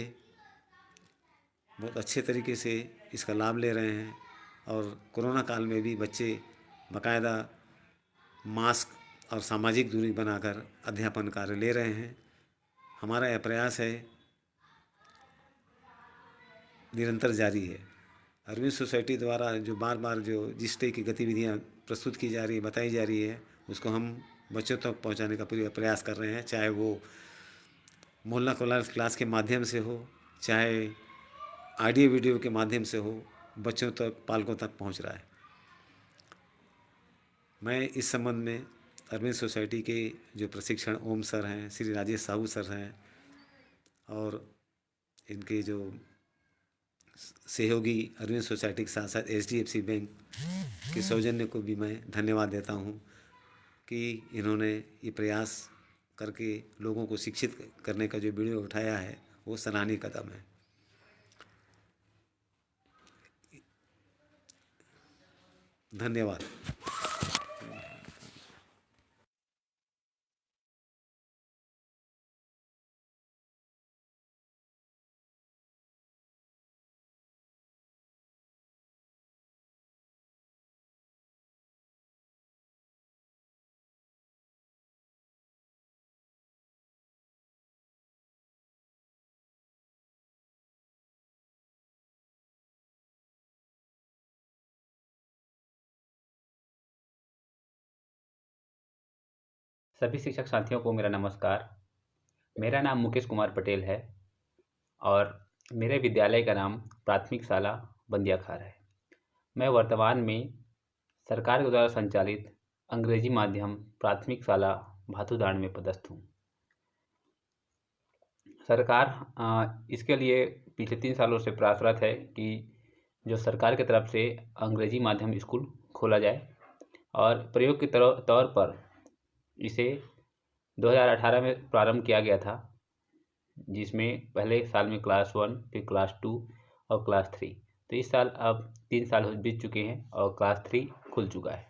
बहुत अच्छे तरीके से इसका लाभ ले रहे हैं और कोरोना काल में भी बच्चे बाकायदा मास्क और सामाजिक दूरी बनाकर अध्यापन कार्य ले रहे हैं। हमारा यह प्रयास है निरंतर जारी है। अरविंद सोसाइटी द्वारा जो बार बार जो जिस तरह की गतिविधियाँ प्रस्तुत की जा रही है, बताई जा रही है, उसको हम बच्चों तक पहुंचाने का पूरा प्रयास कर रहे हैं, चाहे वो मोहल्ला क्लास के माध्यम से हो, चाहे ऑडियो वीडियो के माध्यम से हो, बच्चों तक, पालकों तक पहुंच रहा है। मैं इस संबंध में अरविंद सोसाइटी के जो प्रशिक्षण ओम सर हैं, श्री राजेश साहू सर हैं, और इनके जो सहयोगी अरविंद सोसाइटी के साथ साथ HDFC बैंक के सौजन्य को भी मैं धन्यवाद देता हूँ कि इन्होंने ये प्रयास करके लोगों को शिक्षित करने का जो वीडियो उठाया है वो सराहनीय कदम है। धन्यवाद। सभी शिक्षक साथियों को मेरा नमस्कार। मेरा नाम मुकेश कुमार पटेल है और मेरे विद्यालय का नाम प्राथमिक शाला बंदियाखार है। मैं वर्तमान में सरकार के द्वारा संचालित अंग्रेजी माध्यम प्राथमिक शाला भातुदाण में पदस्थ हूँ। सरकार इसके लिए पिछले 3 सालों से प्रयासरत है कि जो सरकार की तरफ से अंग्रेजी माध्यम स्कूल खोला जाए, और प्रयोग के तौर पर इसे 2018 में प्रारंभ किया गया था, जिसमें पहले साल में क्लास 1, फिर क्लास 2 और क्लास 3। तो इस साल अब 3 साल बीत चुके हैं और क्लास 3 खुल चुका है।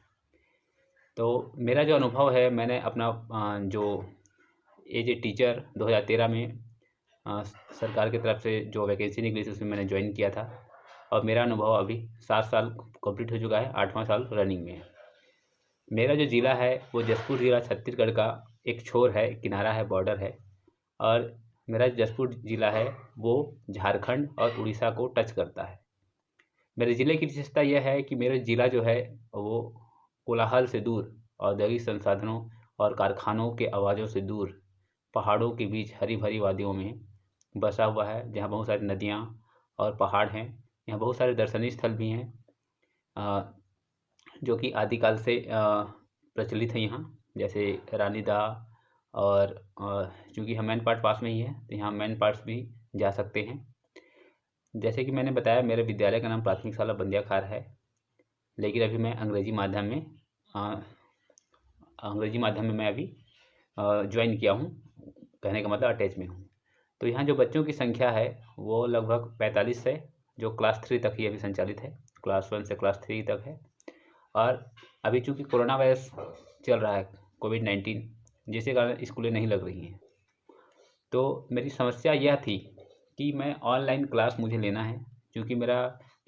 तो मेरा जो अनुभव है, मैंने अपना जो एज ए टीचर 2013 में सरकार की तरफ से जो वैकेंसी निकली थी उसमें मैंने ज्वाइन किया था, और मेरा अनुभव अभी 7 साल कंप्लीट हो चुका है, 8वां साल रनिंग में है। मेरा जो ज़िला है वो जसपुर ज़िला छत्तीसगढ़ का एक छोर है, किनारा है, बॉर्डर है, और मेरा जसपुर ज़िला है वो झारखंड और उड़ीसा को टच करता है। मेरे ज़िले की विशेषता यह है कि मेरा ज़िला जो है वो कोलाहल से दूर, औद्योगिक संसाधनों और कारखानों के आवाज़ों से दूर, पहाड़ों के बीच हरी भरी वादियों में बसा हुआ है, जहाँ बहुत सारी नदियाँ और पहाड़ हैं। यहाँ बहुत सारे दर्शनीय स्थल भी हैं जो कि आदिकाल से प्रचलित है यहाँ, जैसे रानीदा, और चूँकि हम मैन पार्ट पास में ही है तो यहाँ मैन पार्ट्स भी जा सकते हैं। जैसे कि मैंने बताया, मेरे विद्यालय का नाम प्राथमिक शाला बंदियाखार है, लेकिन अभी मैं अंग्रेजी माध्यम में मैं अभी ज्वाइन किया हूँ, कहने का मतलब अटैच में हूँ। तो यहाँ जो बच्चों की संख्या है वो लगभग 45 है, जो क्लास 3 तक ही अभी संचालित है, क्लास 1 से क्लास 3 तक है। और अभी चूँकि कोरोना वायरस चल रहा है, कोविड-19, जिसके कारण स्कूलें नहीं लग रही हैं, तो मेरी समस्या यह थी कि मैं ऑनलाइन क्लास मुझे लेना है, क्योंकि मेरा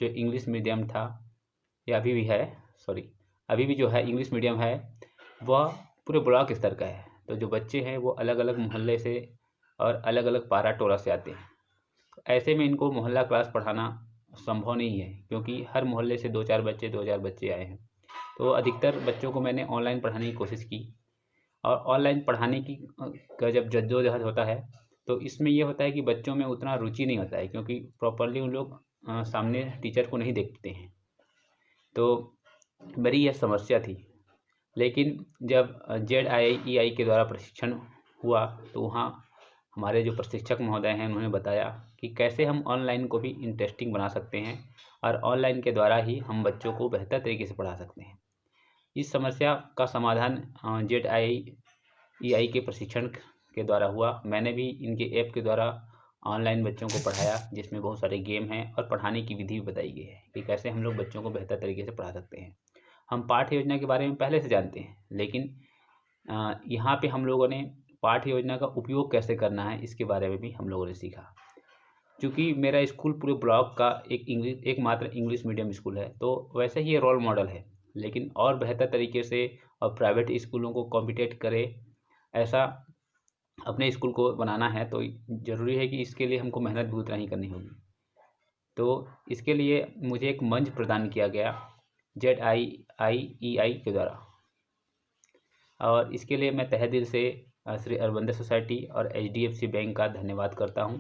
जो इंग्लिश मीडियम था, या अभी भी है, अभी भी जो है इंग्लिश मीडियम है, वह पूरे ब्लॉक स्तर का है। तो जो बच्चे हैं वो अलग अलग मोहल्ले से और अलग अलग पारा टोला से आते हैं। तो ऐसे में इनको मोहल्ला क्लास पढ़ाना संभव नहीं है, क्योंकि हर मोहल्ले से 2-4 बच्चे आए हैं। तो अधिकतर बच्चों को मैंने ऑनलाइन पढ़ाने की कोशिश की, और ऑनलाइन पढ़ाने की का जब जद्दोजहद होता है तो इसमें ये होता है कि बच्चों में उतना रुचि नहीं होता है, क्योंकि प्रॉपरली उन लोग सामने टीचर को नहीं देखते हैं। तो मेरी यह समस्या थी। लेकिन जब ZIEI के द्वारा प्रशिक्षण हुआ तो वहाँ हमारे जो प्रशिक्षक महोदय हैं उन्होंने बताया कि कैसे हम ऑनलाइन को भी इंटरेस्टिंग बना सकते हैं, और ऑनलाइन के द्वारा ही हम बच्चों को बेहतर तरीके से पढ़ा सकते हैं। इस समस्या का समाधान ZIEI के प्रशिक्षण के द्वारा हुआ। मैंने भी इनके ऐप के द्वारा ऑनलाइन बच्चों को पढ़ाया, जिसमें बहुत सारे गेम हैं और पढ़ाने की विधि भी बताई गई है कि कैसे हम लोग बच्चों को बेहतर तरीके से पढ़ा सकते हैं। हम पाठ्य योजना के बारे में पहले से जानते हैं, लेकिन यहाँ पे हम लोगों ने पाठ्य योजना का उपयोग कैसे करना है इसके बारे में भी हम लोगों ने सीखा। क्योंकि मेरा स्कूल पूरे ब्लॉक का एकमात्र इंग्लिश मीडियम स्कूल है, तो वैसे ही ये रोल मॉडल है, लेकिन और बेहतर तरीके से और प्राइवेट स्कूलों को कॉम्पिटेट करे ऐसा अपने स्कूल को बनाना है, तो ज़रूरी है कि इसके लिए हमको मेहनत भी उतना ही करनी होगी। तो इसके लिए मुझे एक मंच प्रदान किया गया ZIIEI के द्वारा, और इसके लिए मैं तहे दिल से श्री अरविंदो सोसाइटी और HDFC बैंक का धन्यवाद करता हूं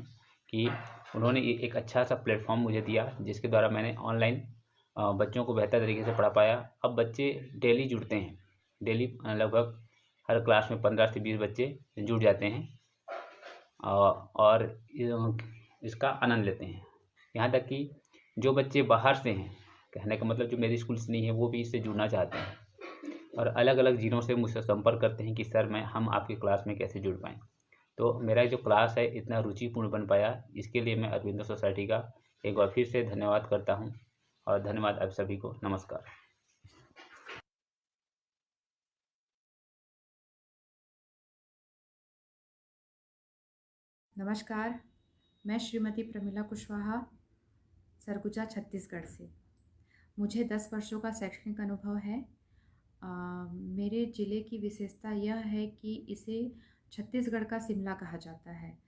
कि उन्होंने एक अच्छा सा प्लेटफॉर्म मुझे दिया, जिसके द्वारा मैंने ऑनलाइन बच्चों को बेहतर तरीके से पढ़ा पाया। अब बच्चे डेली जुड़ते हैं, डेली लगभग हर क्लास में 15 से 20 बच्चे जुड़ जाते हैं और इसका आनंद लेते हैं। यहाँ तक कि जो बच्चे बाहर से हैं, कहने का मतलब जो मेरे स्कूल से नहीं है, वो भी इससे जुड़ना चाहते हैं और अलग अलग ज़िलों से मुझसे संपर्क करते हैं कि सर हम आपकी क्लास में कैसे जुड़ पाएँ। तो मेरा जो क्लास है इतना रुचिपूर्ण बन पाया, इसके लिए मैं अरविंदो सोसाइटी का एक बार फिर से धन्यवाद करता हूँ। और धन्यवाद आप सभी को। नमस्कार। नमस्कार, मैं श्रीमती प्रमिला कुशवाहा, सरगुजा छत्तीसगढ़ से। मुझे 10 वर्षों का शैक्षणिक अनुभव है। मेरे ज़िले की विशेषता यह है कि इसे छत्तीसगढ़ का शिमला कहा जाता है।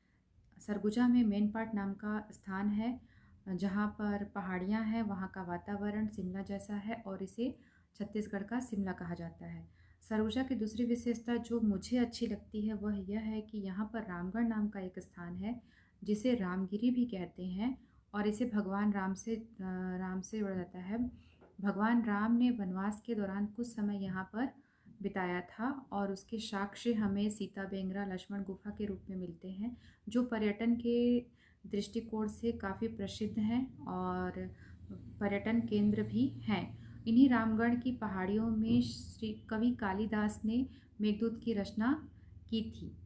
सरगुजा में मेनपाट नाम का स्थान है, जहाँ पर पहाड़ियाँ हैं, वहाँ का वातावरण शिमला जैसा है और इसे छत्तीसगढ़ का शिमला कहा जाता है। सरगुजा की दूसरी विशेषता जो मुझे अच्छी लगती है वह यह है कि यहाँ पर रामगढ़ नाम का एक स्थान है, जिसे रामगिरी भी कहते हैं और इसे भगवान राम से जोड़ा जाता है। भगवान राम ने वनवास के दौरान कुछ समय यहाँ पर बिताया था और उसके साक्ष्य हमें सीता बेंगरा लक्ष्मण गुफा के रूप में मिलते हैं, जो पर्यटन के दृष्टिकोण से काफ़ी प्रसिद्ध हैं और पर्यटन केंद्र भी हैं। इन्हीं रामगढ़ की पहाड़ियों में श्री कवि कालिदास ने मेघदूत की रचना की थी।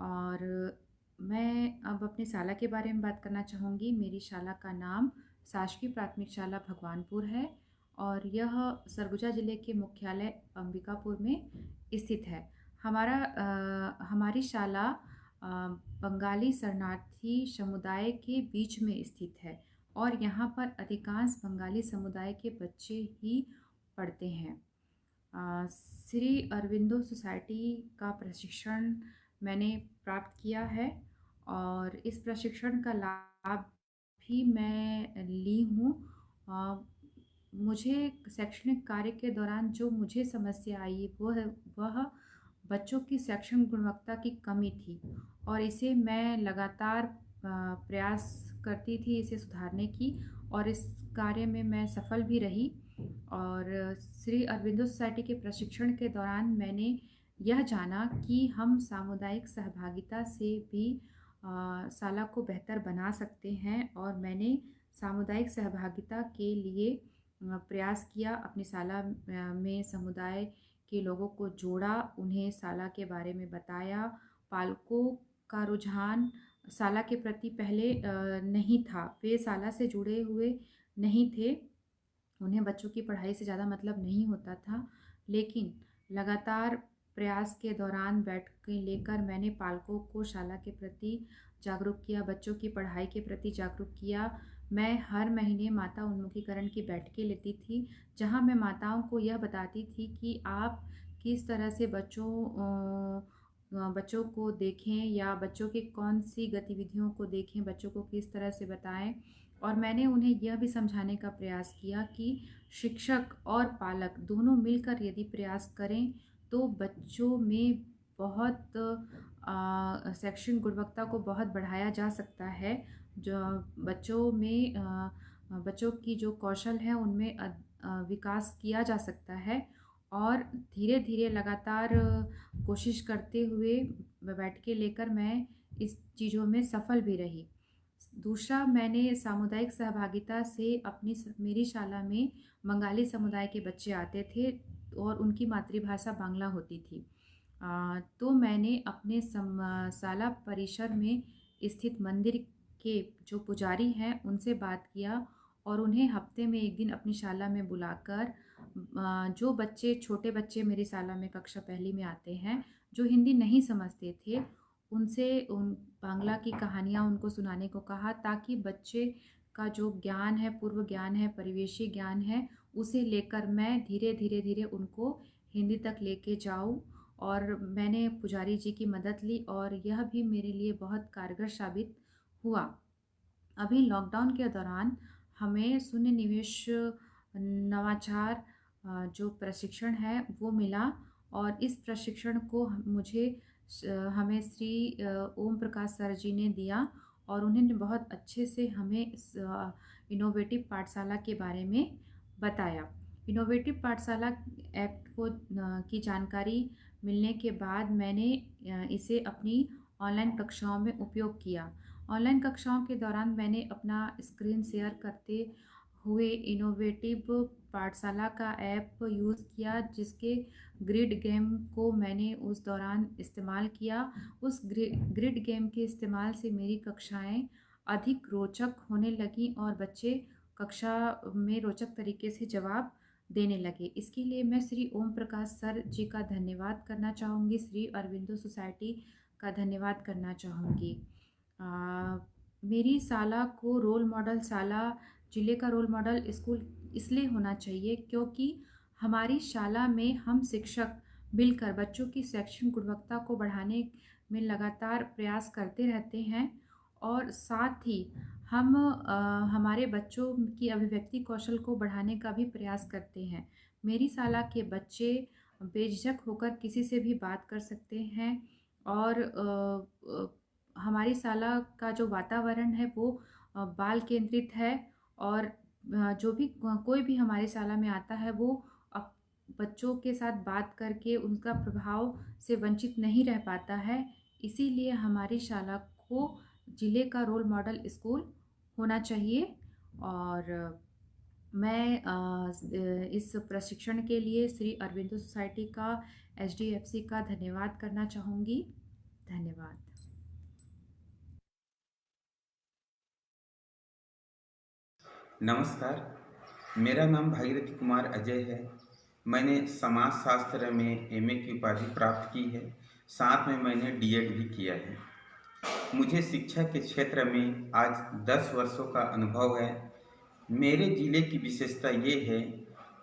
और मैं अब अपनी शाला के बारे में बात करना चाहूँगी। मेरी शाला का नाम शासकीय प्राथमिक शाला भगवानपुर है और यह सरगुजा ज़िले के मुख्यालय अंबिकापुर में स्थित है। हमारी शाला बंगाली शरणार्थी समुदाय के बीच में स्थित है और यहाँ पर अधिकांश बंगाली समुदाय के बच्चे ही पढ़ते हैं। श्री अरविंदो सोसाइटी का प्रशिक्षण मैंने प्राप्त किया है और इस प्रशिक्षण का लाभ भी मैं ली हूँ। मुझे शैक्षणिक कार्य के दौरान जो मुझे समस्या आई वह बच्चों की शैक्षणिक गुणवत्ता की कमी थी और इसे मैं लगातार प्रयास करती थी इसे सुधारने की और इस कार्य में मैं सफल भी रही। और श्री अरविंदो सोसाइटी के प्रशिक्षण के दौरान मैंने यह जाना कि हम सामुदायिक सहभागिता से भी शाला को बेहतर बना सकते हैं और मैंने सामुदायिक सहभागिता के लिए प्रयास किया। अपनी शाला में समुदाय के लोगों को जोड़ा, उन्हें शाला के बारे में बताया। पालकों का रुझान शाला के प्रति पहले नहीं था, वे शाला से जुड़े हुए नहीं थे, उन्हें बच्चों की पढ़ाई से ज़्यादा मतलब नहीं होता था। लेकिन लगातार प्रयास के दौरान बैठ के लेकर मैंने पालकों को शाला के प्रति जागरूक किया, बच्चों की पढ़ाई के प्रति जागरूक किया। मैं हर महीने माता उन्मुखीकरण की बैठकें लेती थी, जहां मैं माताओं को यह बताती थी कि आप किस तरह से बच्चों को देखें या बच्चों की कौन सी गतिविधियों को देखें, बच्चों को किस तरह से बताएं। और मैंने उन्हें यह भी समझाने का प्रयास किया कि शिक्षक और पालक दोनों मिलकर यदि प्रयास करें तो बच्चों में बहुत शैक्षणिक गुणवत्ता को बहुत बढ़ाया जा सकता है। जो बच्चों की जो कौशल है उनमें विकास किया जा सकता है और धीरे धीरे लगातार कोशिश करते हुए बैठ के लेकर मैं इस चीज़ों में सफल भी रही। दूसरा, मैंने सामुदायिक सहभागिता से मेरी शाला में बंगाली समुदाय के बच्चे आते थे और उनकी मातृभाषा बांग्ला होती थी। तो मैंने अपने शाला परिसर में स्थित मंदिर के जो पुजारी हैं उनसे बात किया और उन्हें हफ्ते में एक दिन अपनी शाला में बुलाकर जो छोटे बच्चे मेरी शाला में कक्षा पहली में आते हैं, जो हिंदी नहीं समझते थे, उनसे बांग्ला की कहानियाँ उनको सुनाने को कहा, ताकि बच्चे का जो ज्ञान है, पूर्व ज्ञान है, परिवेशी ज्ञान है, उसे लेकर मैं धीरे धीरे उनको हिंदी तक लेके जाऊँ। और मैंने पुजारी जी की मदद ली और यह भी मेरे लिए बहुत कारगर साबित हुआ। अभी लॉकडाउन के दौरान हमें शून्य निवेश नवाचार जो प्रशिक्षण है वो मिला, और इस प्रशिक्षण को हमें श्री ओम प्रकाश सर जी ने दिया, और उन्होंने बहुत अच्छे से हमें इस इनोवेटिव पाठशाला के बारे में बताया। इनोवेटिव पाठशाला ऐप की जानकारी मिलने के बाद मैंने इसे अपनी ऑनलाइन कक्षाओं में उपयोग किया। ऑनलाइन कक्षाओं के दौरान मैंने अपना स्क्रीन शेयर करते हुए इनोवेटिव पाठशाला का ऐप यूज़ किया, जिसके ग्रिड गेम को मैंने उस दौरान इस्तेमाल किया। उस ग्रिड गेम के इस्तेमाल से मेरी कक्षाएं अधिक रोचक होने लगीं और बच्चे कक्षा में रोचक तरीके से जवाब देने लगे। इसके लिए मैं श्री ओम प्रकाश सर जी का धन्यवाद करना चाहूँगी, श्री अरविंदो सोसाइटी का धन्यवाद करना चाहूँगी। मेरी शाला को रोल मॉडल शाला, जिले का रोल मॉडल स्कूल इसलिए होना चाहिए क्योंकि हमारी शाला में हम शिक्षक मिलकर बच्चों की शैक्षणिक गुणवत्ता को बढ़ाने में लगातार प्रयास करते रहते हैं, और साथ ही हम हमारे बच्चों की अभिव्यक्ति कौशल को बढ़ाने का भी प्रयास करते हैं। मेरी शाला के बच्चे बेझिझक होकर किसी से भी बात कर सकते हैं, और हमारी शाला का जो वातावरण है वो बाल केंद्रित है, और जो भी कोई भी हमारी शाला में आता है वो बच्चों के साथ बात करके उनका प्रभाव से वंचित नहीं रह पाता है। इसीलिए हमारी शाला को जिले का रोल मॉडल स्कूल होना चाहिए, और मैं इस प्रशिक्षण के लिए श्री अरविंदो सोसाइटी का, HDFC का धन्यवाद करना चाहूँगी। धन्यवाद। नमस्कार, मेरा नाम भागीरथी कुमार अजय है। मैंने समाज शास्त्र में MA की उपाधि प्राप्त की है, साथ में मैंने DED भी किया है। मुझे शिक्षा के क्षेत्र में आज 10 वर्षों का अनुभव है। मेरे ज़िले की विशेषता ये है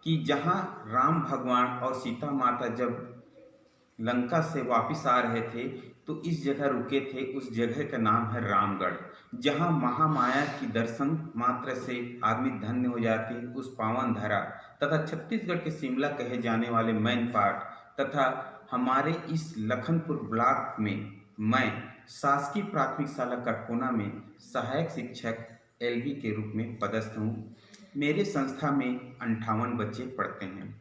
कि जहाँ राम भगवान और सीता माता जब लंका से वापस आ रहे थे तो इस जगह रुके थे, उस जगह का नाम है रामगढ़, जहाँ महामाया की दर्शन मात्र से आदमी धन्य हो जाते हैं। उस पावन धरा तथा छत्तीसगढ़ के शिमला कहे जाने वाले मैनपाट तथा हमारे इस लखनपुर ब्लॉक में मैं शासकीय प्राथमिक शाला कटकोना में सहायक शिक्षक LB के रूप में पदस्थ हूँ। मेरे संस्था में 58 बच्चे पढ़ते हैं।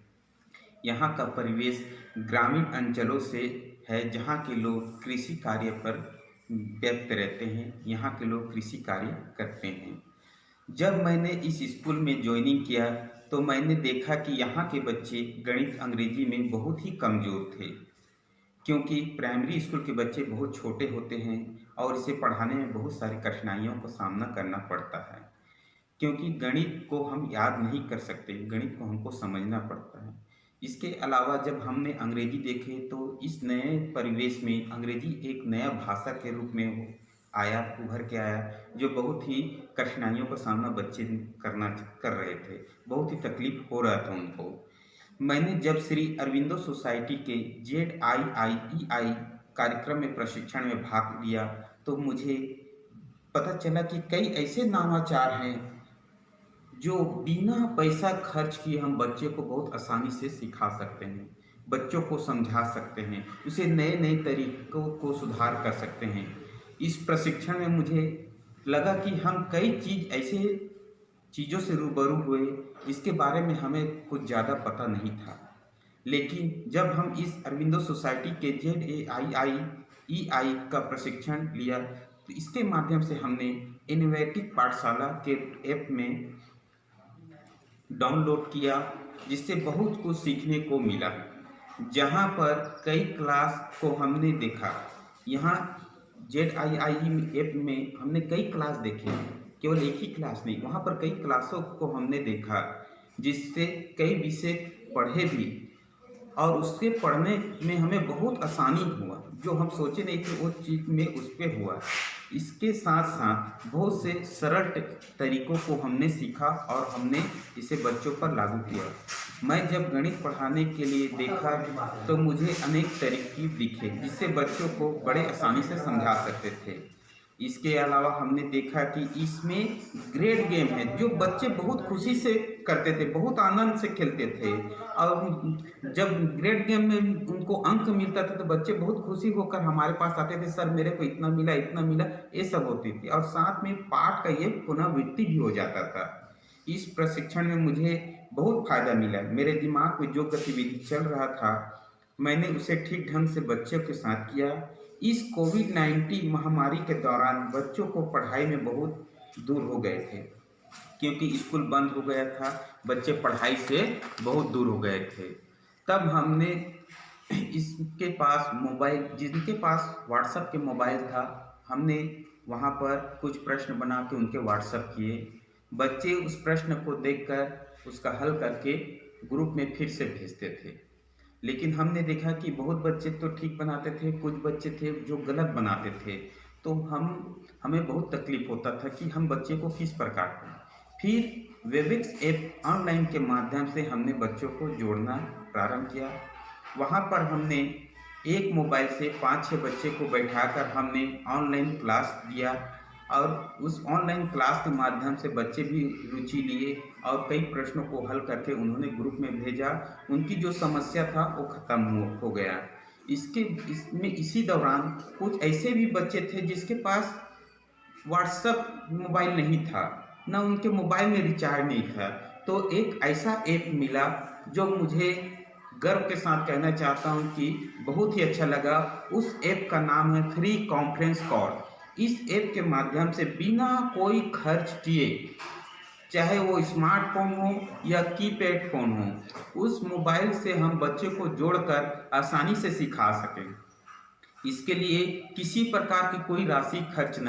यहाँ का परिवेश ग्रामीण अंचलों से है, जहाँ के लोग कृषि कार्य पर व्यस्त रहते हैं। यहाँ के लोग कृषि कार्य करते हैं। जब मैंने इस स्कूल में ज्वाइनिंग किया तो मैंने देखा कि यहाँ के बच्चे गणित अंग्रेजी में बहुत ही कमज़ोर थे, क्योंकि प्राइमरी स्कूल के बच्चे बहुत छोटे होते हैं और इसे पढ़ाने में बहुत सारी कठिनाइयों का सामना करना पड़ता है, क्योंकि गणित को हम याद नहीं कर सकते, गणित को हमको समझना पड़ता है। इसके अलावा जब हमने अंग्रेजी देखे तो इस नए परिवेश में अंग्रेजी एक नया भाषा के रूप में उभर के आया, जो बहुत ही कठिनाइयों का सामना बच्चे कर रहे थे, बहुत ही तकलीफ हो रहा था उनको। मैंने जब श्री अरविंदो सोसाइटी के ZIIEI कार्यक्रम में प्रशिक्षण में भाग लिया तो मुझे पता चला कि कई ऐसे नवाचार हैं जो बिना पैसा खर्च किए हम बच्चे को बहुत आसानी से सिखा सकते हैं, बच्चों को समझा सकते हैं, उसे नए नए तरीकों को सुधार कर सकते हैं। इस प्रशिक्षण में मुझे लगा कि हम कई ऐसे चीज़ों से रूबरू हुए जिसके बारे में हमें कुछ ज़्यादा पता नहीं था, लेकिन जब हम इस अरविंदो सोसाइटी के ZIIEI का प्रशिक्षण लिया तो इसके माध्यम से हमने इनोवेटिव पाठशाला के ऐप में डाउनलोड किया, जिससे बहुत कुछ सीखने को मिला। जहाँ पर कई क्लास को हमने देखा, यहाँ ZIIE ऐप में हमने कई क्लास देखे, केवल एक ही क्लास नहीं, वहाँ पर कई क्लासों को हमने देखा, जिससे कई विषय पढ़े भी और उसके पढ़ने में हमें बहुत आसानी हुआ, जो हम सोचे नहीं थे वो चीज़ में उस पर हुआ। इसके साथ साथ बहुत से सरल तरीकों को हमने सीखा और हमने इसे बच्चों पर लागू किया। मैं जब गणित पढ़ाने के लिए देखा तो मुझे अनेक तरीके दिखे जिससे बच्चों को बड़े आसानी से समझा सकते थे। इसके अलावा हमने देखा कि इसमें ग्रेड गेम है जो बच्चे बहुत खुशी से करते थे, बहुत आनंद से खेलते थे। और जब ग्रेड गेम में उनको अंक मिलता था तो बच्चे बहुत खुशी होकर हमारे पास आते थे, सर मेरे को इतना मिला इतना मिला, ये सब होती थी। और साथ में पाठ का ये पुनरावृत्ति भी हो जाता था। इस प्रशिक्षण में मुझे बहुत फायदा मिला। मेरे दिमाग में जो गतिविधि चल रहा था मैंने उसे ठीक ढंग से बच्चों के साथ किया। इस कोविड-19 महामारी के दौरान बच्चों को पढ़ाई में बहुत दूर हो गए थे, क्योंकि स्कूल बंद हो गया था, बच्चे पढ़ाई से बहुत दूर हो गए थे। तब हमने इसके पास मोबाइल, जिनके पास व्हाट्सएप के मोबाइल था, हमने वहाँ पर कुछ प्रश्न बना के उनके व्हाट्सएप किए। बच्चे उस प्रश्न को देखकर उसका हल करके ग्रुप में फिर से भेजते थे। लेकिन हमने देखा कि बहुत बच्चे तो ठीक बनाते थे, कुछ बच्चे थे जो गलत बनाते थे। तो हमें बहुत तकलीफ होता था कि हम बच्चे को किस प्रकार पढ़ाएं। फिर वेबिक्स ऐप ऑनलाइन के माध्यम से हमने बच्चों को जोड़ना प्रारंभ किया। वहाँ पर हमने एक मोबाइल से 5-6 बच्चे को बैठाकर हमने ऑनलाइन क्लास दिया और उस ऑनलाइन क्लास के माध्यम से बच्चे भी रुचि लिए और कई प्रश्नों को हल करके उन्होंने ग्रुप में भेजा। उनकी जो समस्या था वो खत्म हो गया। इसमें इसी दौरान कुछ ऐसे भी बच्चे थे जिसके पास व्हाट्सएप मोबाइल नहीं था, ना उनके मोबाइल में रिचार्ज नहीं था। तो एक ऐसा ऐप मिला जो मुझे गर्व के साथ कहना चाहता हूँ कि बहुत ही अच्छा लगा। उस ऐप का नाम है फ्री कॉन्फ्रेंस कॉल। इस ऐप के माध्यम से बिना कोई खर्च किए, चाहे वो स्मार्टफोन हो या कीपैड फोन हो, उस मोबाइल से हम बच्चे को जोड़कर आसानी से सिखा सकें। इसके लिए किसी प्रकार की कोई राशि खर्च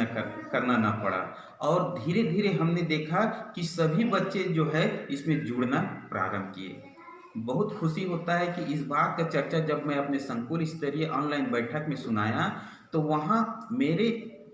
करना ना पड़ा। और धीरे धीरे हमने देखा कि सभी बच्चे जो है इसमें जुड़ना प्रारंभ किए। बहुत खुशी होता है कि इस बात का चर्चा जब मैं अपने संकुल स्तरीय ऑनलाइन बैठक में सुनाया तो वहाँ मेरे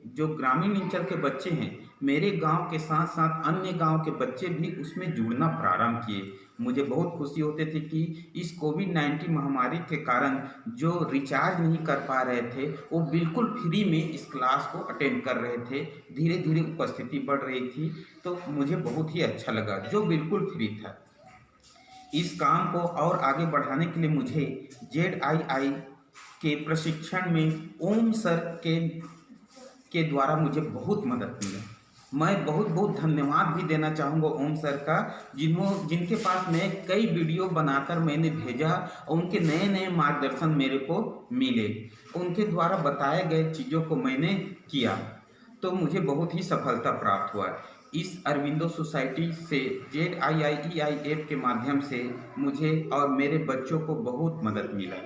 जो ग्रामीण अंचल के बच्चे हैं, मेरे गांव के साथ साथ अन्य गांव के बच्चे भी उसमें जुड़ना प्रारंभ किए। मुझे बहुत खुशी होते थे कि इस कोविड-19 महामारी के कारण जो रिचार्ज नहीं कर पा रहे थे वो बिल्कुल फ्री में इस क्लास को अटेंड कर रहे थे। धीरे धीरे उपस्थिति बढ़ रही थी तो मुझे बहुत ही अच्छा लगा, जो बिल्कुल फ्री था। इस काम को और आगे बढ़ाने के लिए मुझे ZII के प्रशिक्षण में ओम सर के द्वारा मुझे बहुत मदद मिली। मैं बहुत बहुत धन्यवाद भी देना चाहूँगा ओम सर का, जिनके पास मैं कई वीडियो बनाकर मैंने भेजा और उनके नए नए मार्गदर्शन मेरे को मिले। उनके द्वारा बताए गए चीज़ों को मैंने किया तो मुझे बहुत ही सफलता प्राप्त हुआ। इस अरविंदो सोसाइटी से ZII ऐप के माध्यम से मुझे और मेरे बच्चों को बहुत मदद मिला।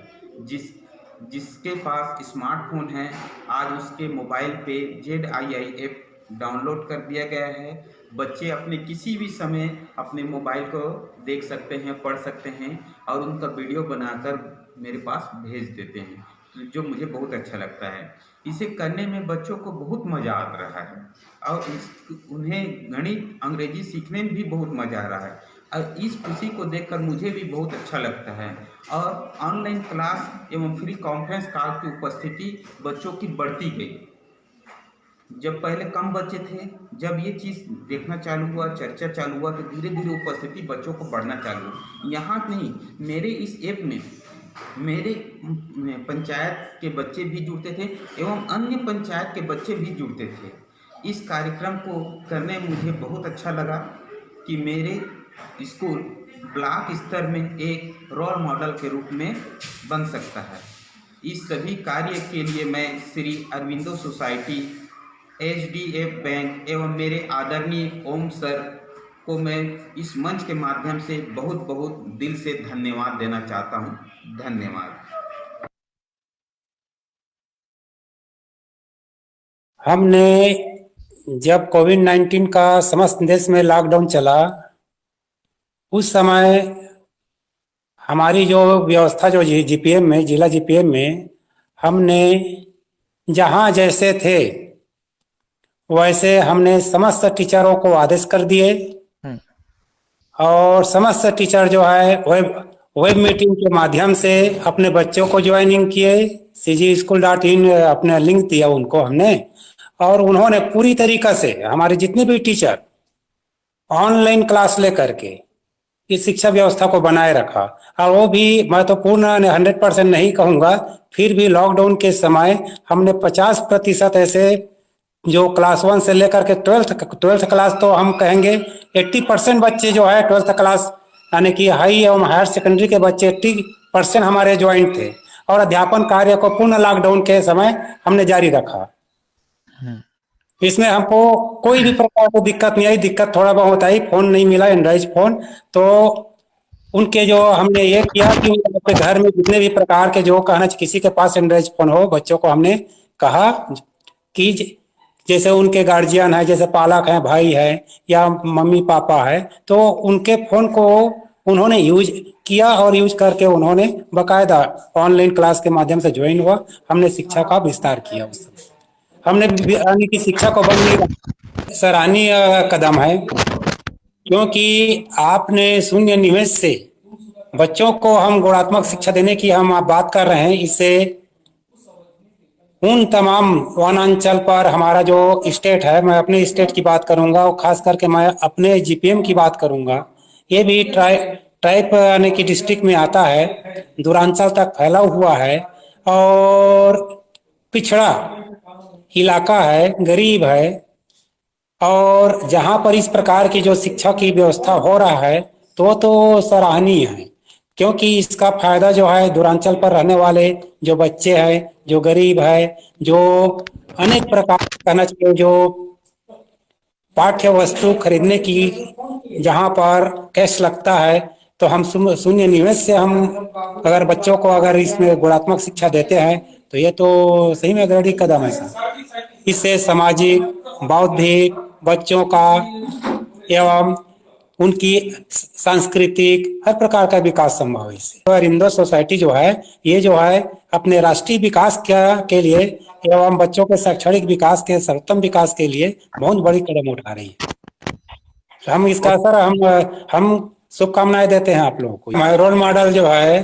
जिसके पास स्मार्टफोन है आज उसके मोबाइल पे ZII ऐप डाउनलोड कर दिया गया है। बच्चे अपने किसी भी समय अपने मोबाइल को देख सकते हैं, पढ़ सकते हैं और उनका वीडियो बनाकर मेरे पास भेज देते हैं, जो मुझे बहुत अच्छा लगता है। इसे करने में बच्चों को बहुत मज़ा आ रहा है और उन्हें गणित अंग्रेजी सीखने में भी बहुत मज़ा आ रहा है और इस खुशी को देखकर मुझे भी बहुत अच्छा लगता है। और ऑनलाइन क्लास एवं फ्री कॉन्फ्रेंस कॉल की उपस्थिति बच्चों की बढ़ती गई। जब पहले कम बच्चे थे, जब ये चीज़ देखना चालू हुआ, चर्चा चालू हुआ तो धीरे धीरे उपस्थिति बच्चों को बढ़ना चालू हुआ। यहाँ नहीं, मेरे इस ऐप में मेरे पंचायत के बच्चे भी जुड़ते थे एवं अन्य पंचायत के बच्चे भी जुड़ते थे। इस कार्यक्रम को करने में मुझे बहुत अच्छा लगा कि मेरे स्कूल ब्लॉक स्तर में एक रोल मॉडल के रूप में बन सकता है। इस सभी कार्य के लिए मैं Shri Aurobindo society, HDF bank एवं मेरे आदरणीय ओम सर को मैं इस मंच के माध्यम से बहुत बहुत दिल से धन्यवाद देना चाहता हूँ। धन्यवाद। हमने जब कोविड-19 का समस्त देश में लॉकडाउन चला, उस समय हमारी जो व्यवस्था जो GPM में, जिला GPM में, हमने जहाँ जैसे थे वैसे हमने समस्त टीचरों को आदेश कर दिए और समस्त टीचर जो है वेब मीटिंग के माध्यम से अपने बच्चों को ज्वाइनिंग किए। CGSchool.in अपने लिंक दिया उनको हमने और उन्होंने पूरी तरीका से हमारे जितने भी टीचर ऑनलाइन क्लास लेकर के इस शिक्षा व्यवस्था को बनाए रखा। और वो भी मैं तो पूर्ण 100% नहीं कहूँगा, फिर भी लॉकडाउन के समय हमने 50% ऐसे जो क्लास 1 से लेकर के ट्वेल्थ क्लास, तो हम कहेंगे 80% बच्चे जो है ट्वेल्थ क्लास यानी कि हाई एवं हायर सेकेंडरी के बच्चे 80% हमारे ज्वाइंट थे। और अध्यापन कार्य को पूर्ण लॉकडाउन के समय हमने जारी रखा। इसमें हमको कोई भी प्रकार की दिक्कत नहीं आई। दिक्कत थोड़ा बहुत आई, फोन नहीं मिला, एंड्रॉइड फोन। तो उनके जो हमने ये किया कि अपने घर में जितने भी प्रकार के जो कहना चाहिए किसी के पास एंड्रॉइड फोन हो, बच्चों को हमने कहा कि जैसे उनके गार्जियन है, जैसे पालक है, भाई है या मम्मी पापा है, तो उनके फोन को उन्होंने यूज किया और यूज करके उन्होंने बकायदा ऑनलाइन क्लास के माध्यम से ज्वाइन हुआ। हमने शिक्षा का विस्तार किया उस समय। हमने यानी कि शिक्षा को बड़ी सराहनीय कदम है, क्योंकि आपने शून्य निवेश से बच्चों को हम गुणात्मक शिक्षा देने की हम आप बात कर रहे हैं। इससे उन तमाम वनांचल पर हमारा जो स्टेट है, मैं अपने स्टेट की बात करूंगा और खास करके मैं अपने जीपीएम की बात करूंगा, ये भी ट्राइब यानी कि डिस्ट्रिक्ट में आता है, दूरांचल तक फैला हुआ है और पिछड़ा इलाका है, गरीब है। और जहां पर इस प्रकार की जो शिक्षा की व्यवस्था हो रहा है तो सराहनीय है, क्योंकि इसका फायदा जो है दूरांचल पर रहने वाले जो बच्चे हैं, जो गरीब है, जो अनेक प्रकार कहना चाहिए जो पाठ्य वस्तु खरीदने की जहां पर कैश लगता है, तो हम शून्य निवेश से हम अगर बच्चों को अगर इसमें गुणात्मक शिक्षा देते हैं तो ये तो सही में अग्रणी कदम है सर। इससे सामाजिक, बौद्धिक, बच्चों का एवं उनकी सांस्कृतिक हर प्रकार का विकास संभव है इससे। अरिंदो सोसाइटी जो है ये जो है अपने राष्ट्रीय विकास के लिए एवं बच्चों के शैक्षणिक विकास के सर्वोत्तम विकास के लिए बहुत बड़ी कदम उठा रही है। हम इसका सर हम शुभकामनाएं देते हैं आप लोगों को। हमारे रोल मॉडल जो है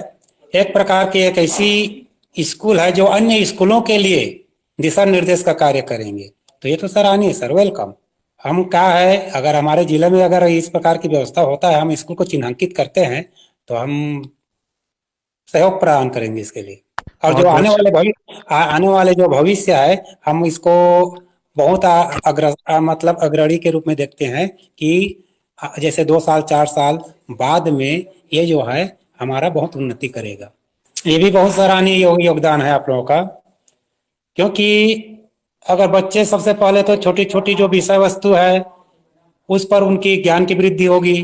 एक प्रकार की एक ऐसी स्कूल है जो अन्य स्कूलों के लिए दिशा निर्देश का कार्य करेंगे, तो ये तो सराहनीय सर, वेलकम। हम क्या है अगर हमारे जिले में अगर इस प्रकार की व्यवस्था होता है, हम स्कूल को चिन्हांकित करते हैं तो हम सहयोग प्रदान करेंगे इसके लिए। और जो आने वाले जो भविष्य है हम इसको बहुत मतलब अग्रणी के रूप में देखते हैं कि जैसे 2 साल 4 साल बाद में ये जो है हमारा बहुत उन्नति करेगा। ये भी बहुत सराहनीय योगदान है आप लोगों का, क्योंकि अगर बच्चे सबसे पहले तो छोटी छोटी जो विषय वस्तु है उस पर उनकी ज्ञान की वृद्धि होगी,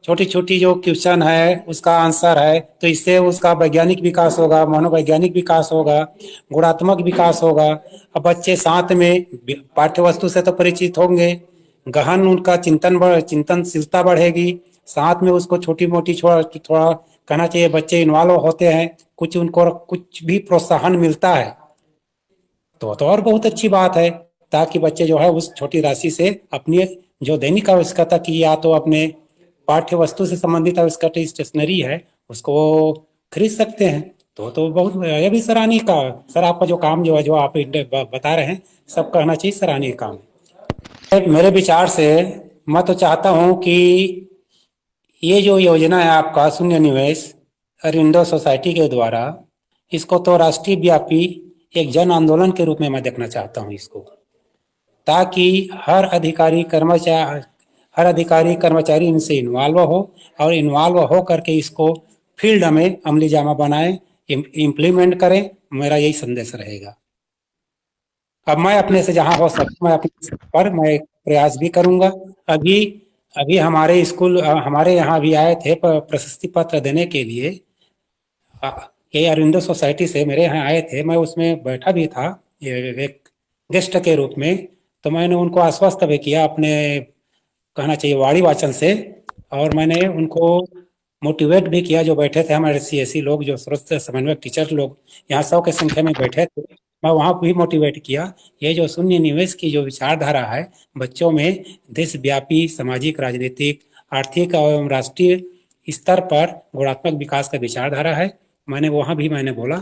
छोटी छोटी जो क्वेश्चन है उसका आंसर है, तो इससे उसका वैज्ञानिक विकास होगा, मनोवैज्ञानिक विकास होगा, गुणात्मक विकास होगा। अब बच्चे साथ में पाठ्य वस्तु से तो परिचित होंगे, गहन उनका चिंतनशीलता बढ़ेगी, साथ में उसको छोटी मोटी थोड़ा कहना चाहिए बच्चे इन्वॉल्व होते हैं, कुछ उनको कुछ भी प्रोत्साहन मिलता है तो और बहुत अच्छी बात है, ताकि बच्चे जो है उस छोटी राशि से अपनी जो दैनिक आवश्यकता की या तो अपने पाठ्य वस्तु से संबंधित आवश्यकता स्टेशनरी है उसको खरीद सकते हैं। तो बहुत यह भी सराहनीय का सर, आपका जो काम जो है जो आप बता रहे हैं सब कहना चाहिए सराहनीय काम है। मेरे विचार से मैं तो चाहता हूँ कि ये जो योजना है आपका शून्य निवेश अरिंदो सोसाइटी के द्वारा, इसको तो राष्ट्रीय व्यापी एक जन आंदोलन के रूप में मैं देखना चाहता हूँ इसको, ताकि हर अधिकारी कर्मचारी इनसे इन्वॉल्व हो और इन्वॉल्व हो करके इसको फील्ड में अमली जामा बनाए, इम्प्लीमेंट करें। मेरा यही संदेश रहेगा। अब मैं अपने से जहां हो सकता मैं अपने पर मैं प्रयास भी करूंगा। अभी हमारे स्कूल हमारे यहाँ भी आए थे प्रशस्ति पत्र देने के लिए, ये अरिंदो सोसाइटी से मेरे यहाँ आए थे, मैं उसमें बैठा भी था एक गेस्ट के रूप में। तो मैंने उनको आश्वस्त भी किया अपने कहना चाहिए वाणी वाचन से, और मैंने उनको मोटिवेट भी किया जो बैठे थे हमारे सीएससी लोग, जो स्रोत समन्वयक टीचर लोग यहाँ 100 की संख्या में बैठे थे, मैं वहाँ भी मोटिवेट किया। ये जो शून्य निवेश की जो विचारधारा है बच्चों में देशव्यापी सामाजिक, राजनीतिक, आर्थिक एवं राष्ट्रीय स्तर पर गुणात्मक विकास का विचारधारा है। मैंने बोला